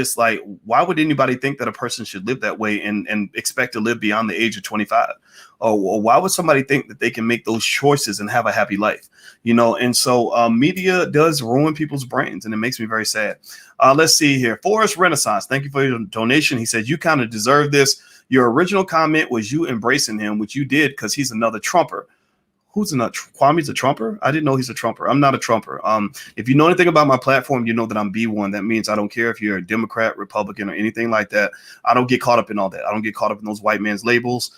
why would anybody think that a person should live that way and expect to live beyond the age of 25? Or why would somebody think that they can make those choices and have a happy life? And so media does ruin people's brains, and it makes me very sad. Let's see here. Forrest Renaissance, thank you for your donation. He said, you kind of deserve this. Your original comment was you embracing him, which you did because he's another Trumper. Who's not? Kwame's a Trumper? I didn't know he's a Trumper. I'm not a Trumper. If you know anything about my platform, you know that I'm B1. That means I don't care if you're a Democrat, Republican, or anything like that. I don't get caught up in all that. I don't get caught up in those white man's labels.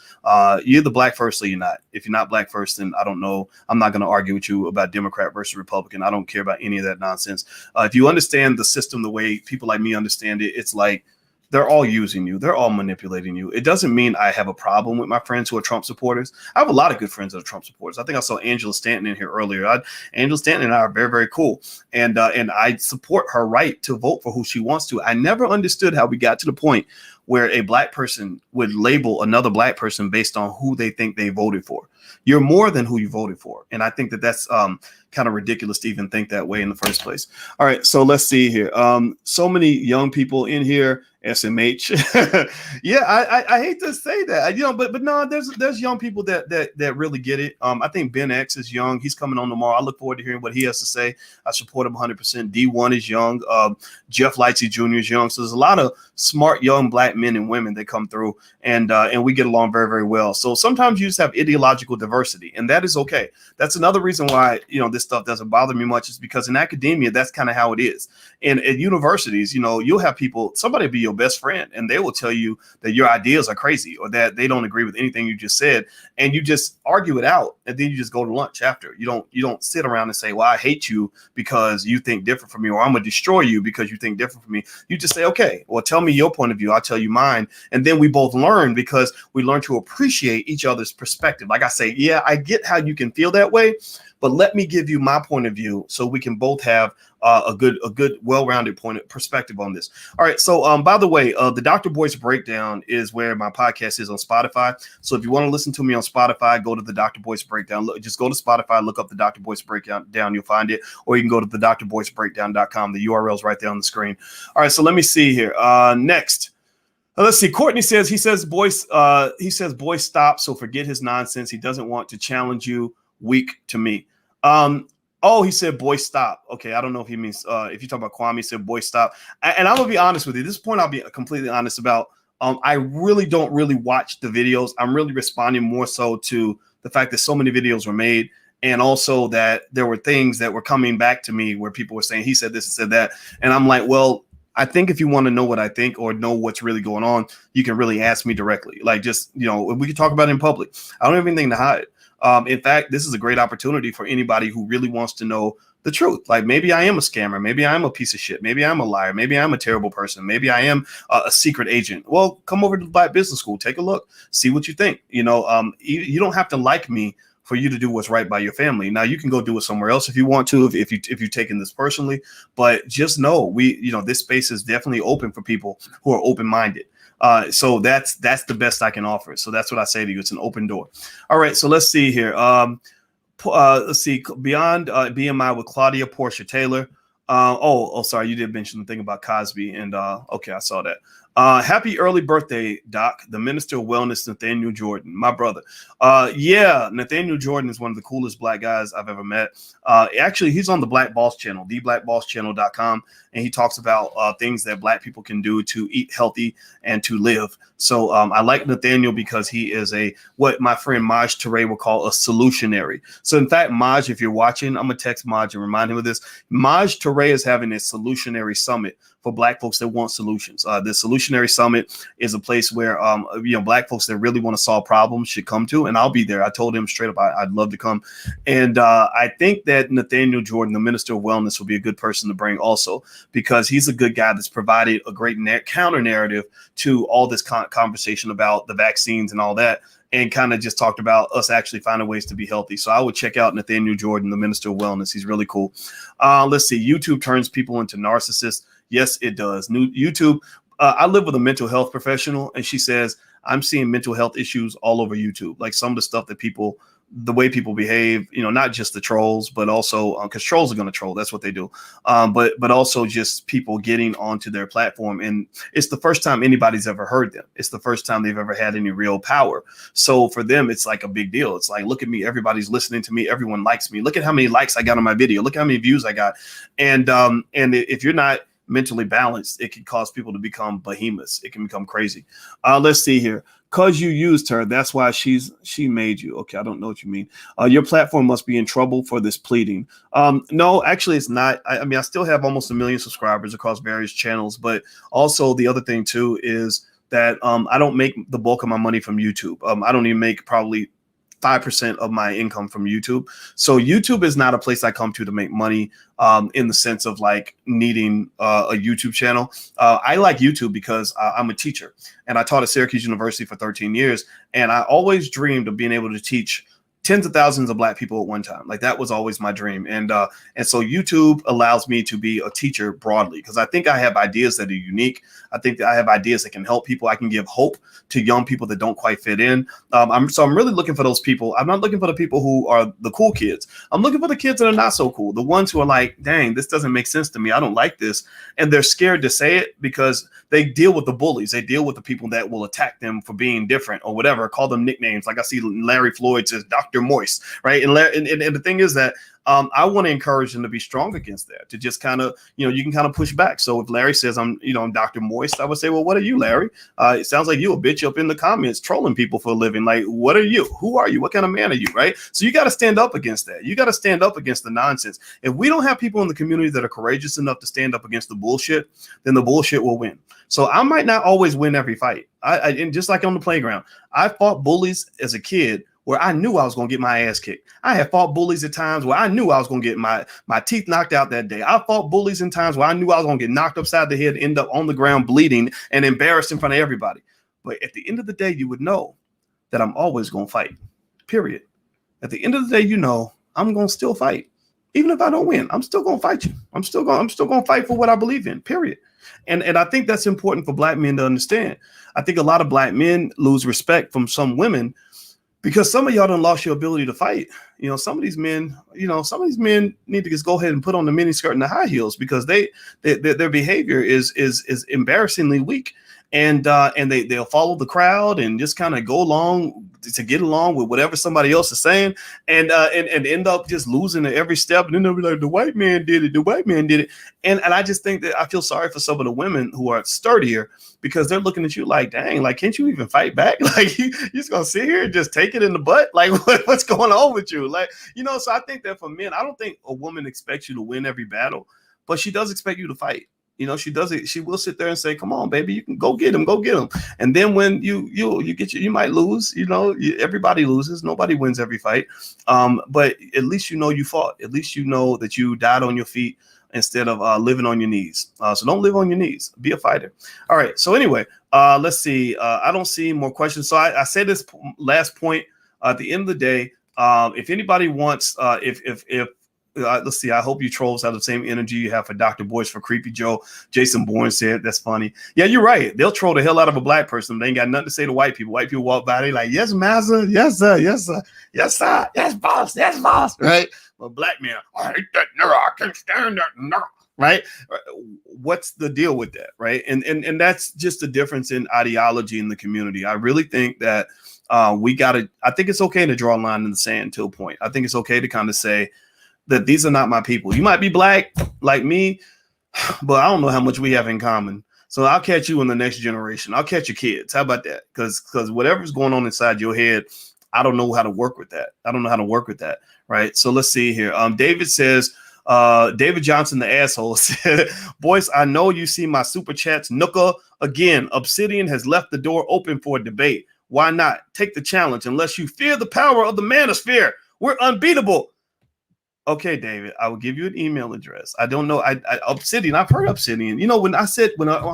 You're the black first, or you're not. If you're not black first, then I don't know. I'm not going to argue with you about Democrat versus Republican. I don't care about any of that nonsense. If you understand the system the way people like me understand it, it's like, they're all using you. They're all manipulating you. It doesn't mean I have a problem with my friends who are Trump supporters. I have a lot of good friends that are Trump supporters. I think I saw Angela Stanton in here earlier. Angela Stanton and I are very, very cool. And I support her right to vote for who she wants to. I never understood how we got to the point where a black person would label another black person based on who they think they voted for. You're more than who you voted for. And I think that that's kind of ridiculous to even think that way in the first place. All right, so let's see here. So many young people in here. SMH. Yeah, I hate to say that, but no, there's young people that really get it. I think Ben X is young. He's coming on tomorrow. I look forward to hearing what he has to say. I support him 100%. D1 is young. Jeff Lightsey Jr. is young. So there's a lot of smart young black men and women that come through, and we get along very, very well. So sometimes you just have ideological diversity, and that is okay. That's another reason why this stuff doesn't bother me much, is because in academia, that's kind of how it is. And at universities, you'll have people, somebody be your best friend, and they will tell you that your ideas are crazy or that they don't agree with anything you just said, and you just argue it out, and then you just go to lunch after. You don't sit around and say, well, I hate you because you think different from me, or I'm gonna destroy you because you think different from me. You just say, okay, well, tell me your point of view, I'll tell you mine, and then we both learn, because we learn to appreciate each other's perspective. Like I say, yeah, I get how you can feel that way, but let me give you my point of view so we can both have a good, well-rounded perspective on this. All right. So, by the way, the Dr. Boyce Breakdown is where my podcast is on Spotify. So if you want to listen to me on Spotify, go to the Dr. Boyce Breakdown. Just go to Spotify, look up the Dr. Boyce Breakdown, you'll find it. Or you can go to the drboycebreakdown.com. The URL is right there on the screen. All right. So let me see here. Next. Let's see. Courtney says, he says, Boyce stop. So forget his nonsense. He doesn't want to challenge you. Weak to me. Oh, he said, boy, stop. Okay, I don't know if he means, if you talk about Kwame, he said, boy, stop. And I'm going to be honest with you. This point I'll be completely honest about. I really don't watch the videos. I'm really responding more so to the fact that so many videos were made, and also that there were things that were coming back to me where people were saying, he said this and said that. And I'm like, well, I think if you want to know what I think or know what's really going on, you can really ask me directly. Like, just, we can talk about it in public. I don't have anything to hide. In fact, this is a great opportunity for anybody who really wants to know the truth. Like, maybe I am a scammer. Maybe I'm a piece of shit. Maybe I'm a liar. Maybe I'm a terrible person. Maybe I am a secret agent. Well, come over to the Black Business School. Take a look. See what you think. You don't have to like me for you to do what's right by your family. Now, you can go do it somewhere else if you want to, if you're taking this personally. But just know, this space is definitely open for people who are open-minded. So that's the best I can offer. So that's what I say to you. It's an open door. All right. So let's see here. Let's see. Beyond BMI with Claudia Portia Taylor. Sorry. You did mention the thing about Cosby. And okay, I saw that. Happy early birthday, Doc, the Minister of Wellness, Nathaniel Jordan, my brother. Yeah, Nathaniel Jordan is one of the coolest black guys I've ever met. Actually, he's on the Black Boss channel, theblackbosschannel.com. and he talks about things that Black people can do to eat healthy and to live. So I like Nathaniel because he is what my friend Maj Toure will call a solutionary. So in fact, Maj, if you're watching, I'm gonna text Maj and remind him of this. Maj Toure is having a solutionary summit for Black folks that want solutions. The Solutionary Summit is a place where Black folks that really want to solve problems should come to, and I'll be there. I told him straight up I'd love to come, and I think that Nathaniel Jordan, the Minister of Wellness, will be a good person to bring also, because he's a good guy that's provided a great counter narrative to all this conversation about the vaccines and all that, and kind of just talked about us actually finding ways to be healthy. So I would check out Nathaniel Jordan, the Minister of Wellness. He's really cool. Let's see. YouTube turns people into narcissists. Yes, it does. YouTube. I live with a mental health professional, and she says, I'm seeing mental health issues all over YouTube. Like some of the stuff that the way people behave, not just the trolls, but also because trolls are going to troll. That's what they do. But also just people getting onto their platform. And it's the first time anybody's ever heard them. It's the first time they've ever had any real power. So for them, it's like a big deal. It's like, look at me. Everybody's listening to me. Everyone likes me. Look at how many likes I got on my video. Look how many views I got. And if you're not mentally balanced, it can cause people to become behemoths. It can become crazy. Let's see here. Cause you used her, that's why she made you. Okay, I don't know what you mean. Your platform must be in trouble for this pleading. No, actually, it's not. I mean, I still have almost 1 million subscribers across various channels, but also the other thing too is that I don't make the bulk of my money from YouTube. I don't even make probably 5% of my income from YouTube. So YouTube is not a place I come to make money in the sense of like needing a YouTube channel. I like YouTube because I'm a teacher and I taught at Syracuse University for 13 years. And I always dreamed of being able to teach tens of thousands of Black people at one time. Like that was always my dream. And so YouTube allows me to be a teacher broadly because I think I have ideas that are unique. I think that I have ideas that can help people. I can give hope to young people that don't quite fit in. I'm really looking for those people. I'm not looking for the people who are the cool kids. I'm looking for the kids that are not so cool. The ones who are like, dang, this doesn't make sense to me. I don't like this. And they're scared to say it because they deal with the bullies. They deal with the people that will attack them for being different or whatever, call them nicknames. Like I see Larry Floyd says, Dr. Moist, right? And the thing is that I want to encourage them to be strong against that, to just kind of, you can kind of push back. So if Larry says I'm Dr. Moist, I would say, well, what are you, Larry? It sounds like you a bitch up in the comments trolling people for a living. Like, what are you? Who are you? What kind of man are you? Right? So you got to stand up against that. You got to stand up against the nonsense. If we don't have people in the community that are courageous enough to stand up against the bullshit, then the bullshit will win. So I might not always win every fight. And just like on the playground, I fought bullies as a kid where I knew I was going to get my ass kicked. I have fought bullies at times where I knew I was going to get my teeth knocked out that day. I fought bullies in times where I knew I was going to get knocked upside the head, end up on the ground bleeding and embarrassed in front of everybody. But at the end of the day, you would know that I'm always going to fight, period. At the end of the day, I'm going to still fight. Even if I don't win, I'm still going to fight you. I'm still going to fight for what I believe in, period. And I think that's important for Black men to understand. I think a lot of Black men lose respect from some women because some of y'all done lost your ability to fight. Some of these men need to just go ahead and put on the mini skirt and the high heels because their behavior is embarrassingly weak. And they'll follow the crowd and just kind of go along to get along with whatever somebody else is saying and end up just losing at every step. And then they'll be like, the white man did it. The white man did it. And I just think that I feel sorry for some of the women who are sturdier because they're looking at you like, dang, like, can't you even fight back? Like you just gonna sit here and just take it in the butt? Like what's going on with you? Like, so I think that for men, I don't think a woman expects you to win every battle, but she does expect you to fight. She does it. She will sit there and say, come on, baby, you can go get him. And then when you might lose, everybody loses. Nobody wins every fight. But at least you fought. At least that you died on your feet instead of living on your knees. So don't live on your knees. Be a fighter. All right. So anyway, let's see. I don't see more questions. So I said this last point at the end of the day. If anybody wants, let's see. I hope you trolls have the same energy you have for Dr. Boyce for Creepy Joe. Jason Bourne said, that's funny. Yeah, you're right. They'll troll the hell out of a Black person. They ain't got nothing to say to white people. White people walk by, they like, yes, massa. Yes, sir. Yes, sir. Yes, sir. Yes, boss. Yes, boss. Right? But Black man, I hate that nigga. I can't stand that nigga. Right? What's the deal with that? Right? And that's just a difference in ideology in the community. I really think that I think it's okay to draw a line in the sand to a point. I think it's okay to kind of say, that these are not my people. You might be Black like me, but I don't know how much we have in common. So I'll catch you in the next generation. I'll catch your kids. How about that? Because whatever's going on inside your head, I don't know how to work with that. I don't know how to work with that. Right. So let's see here. David says, David Johnson, the asshole, said, Boyce, I know you see my super chats. Nooka, again, Obsidian has left the door open for a debate. Why not? Take the challenge. Unless you fear the power of the manosphere, we're unbeatable. Okay, David, I will give you an email address. I don't know. Obsidian, I've heard Obsidian. You know, when I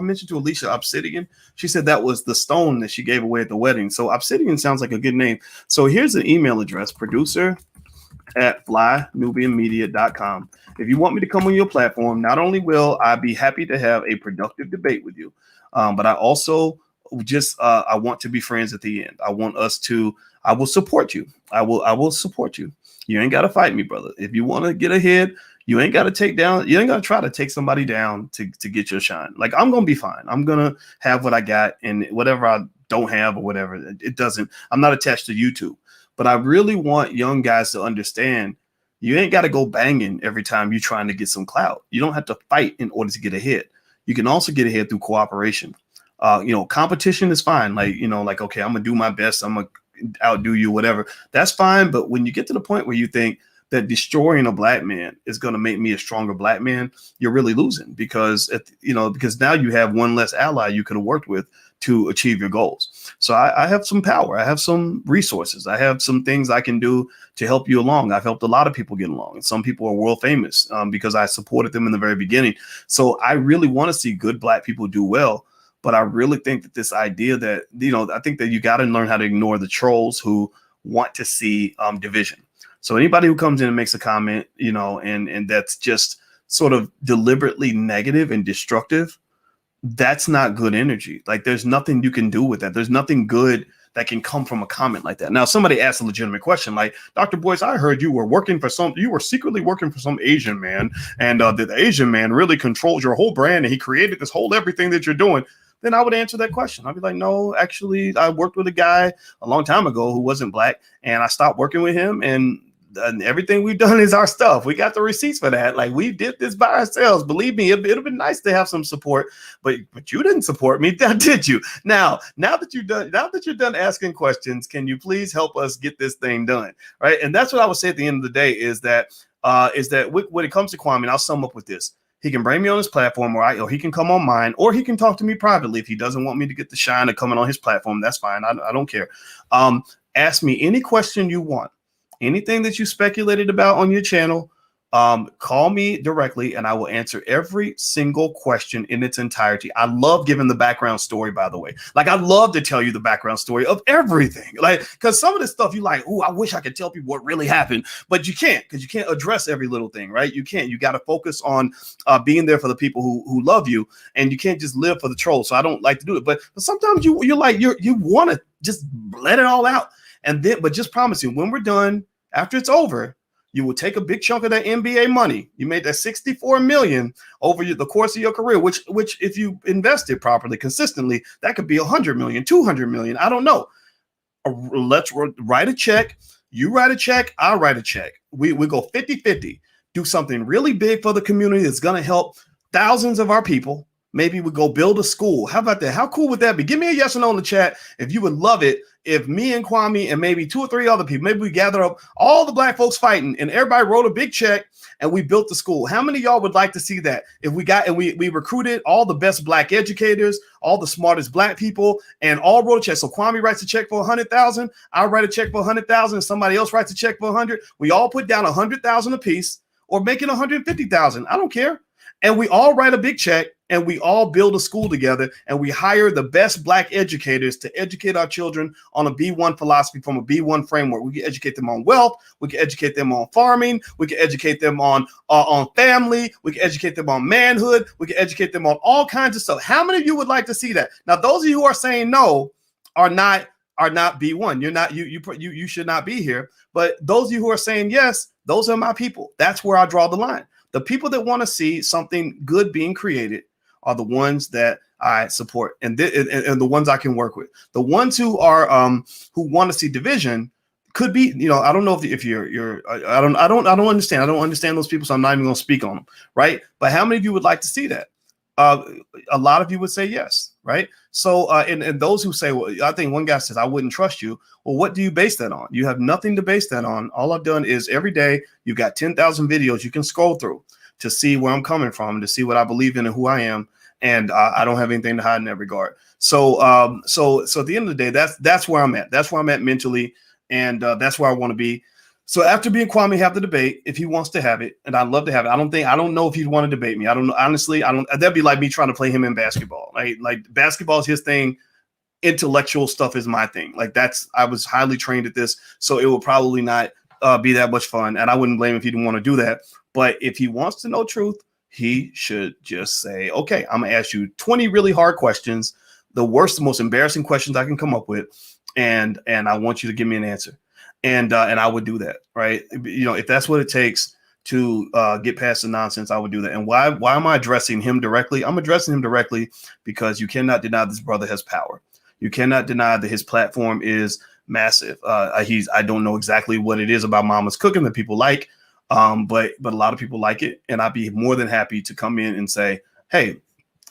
mentioned to Alicia Obsidian, she said that was the stone that she gave away at the wedding. So Obsidian sounds like a good name. So here's an email address, producer@flynubianmedia.com. If you want me to come on your platform, not only will I be happy to have a productive debate with you, but I also I want to be friends at the end. I will support you. I will support you. You ain't got to fight me, brother. If you want to get ahead, you ain't got to take down. You ain't got to try to take somebody down to get your shine. Like, I'm going to be fine. I'm going to have what I got, and whatever I don't have or whatever, it doesn't. I'm not attached to YouTube, but I really want young guys to understand you ain't got to go banging every time you're trying to get some clout. You don't have to fight in order to get ahead. You can also get ahead through cooperation. Competition is fine. Like, okay, I'm going to do my best. I'm going to outdo you, whatever. That's fine. But when you get to the point where you think that destroying a black man is going to make me a stronger black man, you're really losing, because now you have one less ally you could have worked with to achieve your goals. So I have some power. I have some resources. I have some things I can do to help you along. I've helped a lot of people get along, and some people are world famous because I supported them in the very beginning. So I really want to see good black people do well. But I really think that this idea that, I think that you got to learn how to ignore the trolls who want to see division. So anybody who comes in and makes a comment, and that's just sort of deliberately negative and destructive, that's not good energy. Like, there's nothing you can do with that. There's nothing good that can come from a comment like that. Now, somebody asked a legitimate question, like, Dr. Boyce, I heard you were secretly working for some Asian man, and the Asian man really controls your whole brand, and he created this whole everything that you're doing. Then I would answer that question. I'd be like, no, actually, I worked with a guy a long time ago who wasn't black, and I stopped working with him, and everything we've done is our stuff. We got the receipts for that. Like, we did this by ourselves. Believe me, it'd have been nice to have some support, but you didn't support me, did you? Now that you're done asking questions, can you please help us get this thing done? Right. And that's what I would say at the end of the day is that when it comes to Kwame, and I'll sum up with this. He can bring me on his platform, or he can come on mine, or he can talk to me privately. If he doesn't want me to get the shine of coming on his platform, that's fine. I don't care. Ask me any question you want. Anything that you speculated about on your channel, call me directly and I will answer every single question in its entirety. I love giving the background story, by the way. Like, I love to tell you the background story of everything. Like, because some of this stuff you like, oh, I wish I could tell people what really happened, but you can't, because you can't address every little thing, right? You can't. You got to focus on being there for the people who love you, and you can't just live for the trolls. So I don't like to do it, but sometimes you want to just let it all out. But just promise you, when we're done, after it's over, you will take a big chunk of that NBA money. You made that $64 million over the course of your career, which if you invested properly, consistently, that could be $100 million, $200 million. I don't know. Let's write a check. You write a check. I write a check. We go 50-50. Do something really big for the community that's going to help thousands of our people. Maybe we go build a school. How about that? How cool would that be? Give me a yes or no in the chat if you would love it if me and Kwame and maybe 2 or 3 other people, maybe we gather up all the black folks fighting and everybody wrote a big check and we built the school. How many of y'all would like to see that? If we recruited all the best black educators, all the smartest black people, and all wrote a check. So Kwame writes a check for 100,000. I write a check for 100,000. And somebody else writes a check for 100. We all put down 100,000 a piece, or make it 150,000. I don't care. And we all write a big check, and we all build a school together, and we hire the best black educators to educate our children on a B1 philosophy, from a B1 framework. We can educate them on wealth. We can educate them on farming. We can educate them on family. We can educate them on manhood. We can educate them on all kinds of stuff. How many of you would like to see that? Now, those of you who are saying no are not B1. You're not, you should not be here. But those of you who are saying yes, those are my people. That's where I draw the line. The people that want to see something good being created are the ones that I support, and the ones I can work with. The ones who are who want to see division, could be, you know, I don't know if you're I don't understand. I don't understand those people, so I'm not even going to speak on them, right? But how many of you would like to see that? A lot of you would say yes, right? So, and those who say, well, I think one guy says, I wouldn't trust you. Well, what do you base that on? You have nothing to base that on. All I've done is every day you've got 10,000 videos you can scroll through to see where I'm coming from, to see what I believe in and who I am. And I don't have anything to hide in that regard. So, so at the end of the day, that's where I'm at. That's where I'm at mentally. And that's where I want to be. So after me and Kwame have the debate, if he wants to have it, and I'd love to have it, I don't know if he'd want to debate me. I don't know. Honestly, I don't. That'd be like me trying to play him in basketball. Like basketball is his thing. Intellectual stuff is my thing. Like I was highly trained at this, so it will probably not be that much fun. And I wouldn't blame him if he didn't want to do that. But if he wants to know truth, he should just say, okay, I'm gonna ask you 20 really hard questions, the worst, the most embarrassing questions I can come up with, and I want you to give me an answer. And I would do that, right? You know, if that's what it takes to get past the nonsense, I would do that. And why am I addressing him directly? I'm addressing him directly because you cannot deny this brother has power. You cannot deny that his platform is massive. I don't know exactly what it is about Mama's Cooking that people like, but a lot of people like it, and I'd be more than happy to come in and say, hey,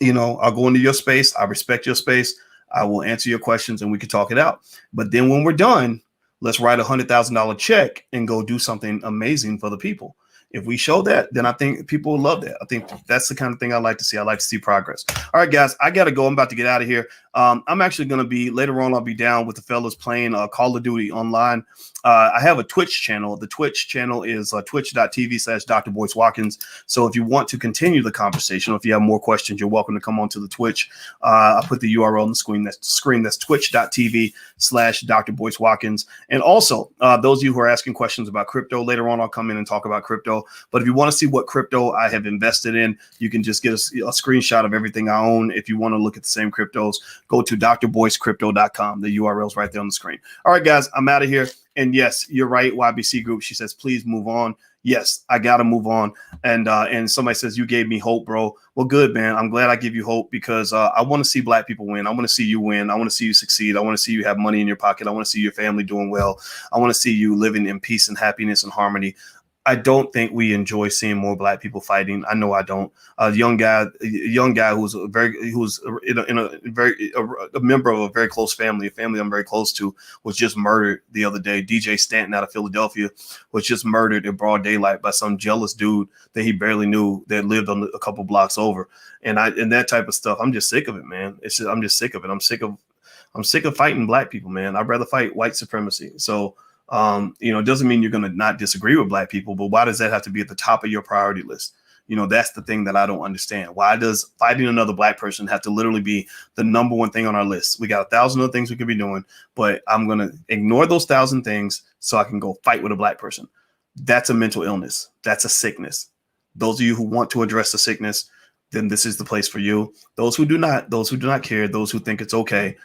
you know, I'll go into your space. I respect your space. I will answer your questions, and we can talk it out. But then when we're done, let's write $100,000 check and go do something amazing for the people. If we show that, then I think people will love that. I think that's the kind of thing I like to see. I like to see progress. All right, guys, I got to go. I'm about to get out of here. I'm actually going to be later on. I'll be down with the fellas playing Call of Duty online. I have a Twitch channel. The Twitch channel is twitch.tv/Dr. Boyce Watkins. So if you want to continue the conversation, or if you have more questions, you're welcome to come onto the Twitch. I'll put the URL on the screen. That's twitch.tv/Dr. Boyce Watkins. And also, those of you who are asking questions about crypto, later on, I'll come in and talk about crypto. But if you want to see what crypto I have invested in, you can just get a screenshot of everything I own. If you want to look at the same cryptos, go to drboycecrypto.com. The URL is right there on the screen. All right, guys, I'm out of here. And yes, you're right, YBC Group. She says, please move on. Yes, I got to move on. And somebody says, you gave me hope, bro. Well, good, man. I'm glad I give you hope because I want to see Black people win. I want to see you win. I want to see you succeed. I want to see you have money in your pocket. I want to see your family doing well. I want to see you living in peace and happiness and harmony. I don't think we enjoy seeing more Black people fighting. I know I don't. A young guy who's a member of a very close family, a family I'm very close to, was just murdered the other day. DJ Stanton out of Philadelphia was just murdered in broad daylight by some jealous dude that he barely knew that lived on a couple blocks over. And that type of stuff, I'm just sick of it, man. I'm just sick of it. I'm sick of fighting Black people, man. I'd rather fight white supremacy. So. You know, it doesn't mean you're going to not disagree with Black people, but why does that have to be at the top of your priority list? You know, that's the thing that I don't understand. Why does fighting another Black person have to literally be the number one thing on our list? We got 1,000 other things we could be doing, but I'm going to ignore those 1,000 things so I can go fight with a Black person. That's a mental illness. That's a sickness. Those of you who want to address the sickness, then this is the place for you. Those who do not care, those who think it's okay,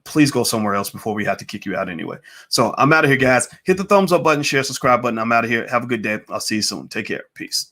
please go somewhere else before we have to kick you out anyway. So I'm out of here, guys. Hit the thumbs up button, share, subscribe button. I'm out of here. Have a good day. I'll see you soon. Take care. Peace.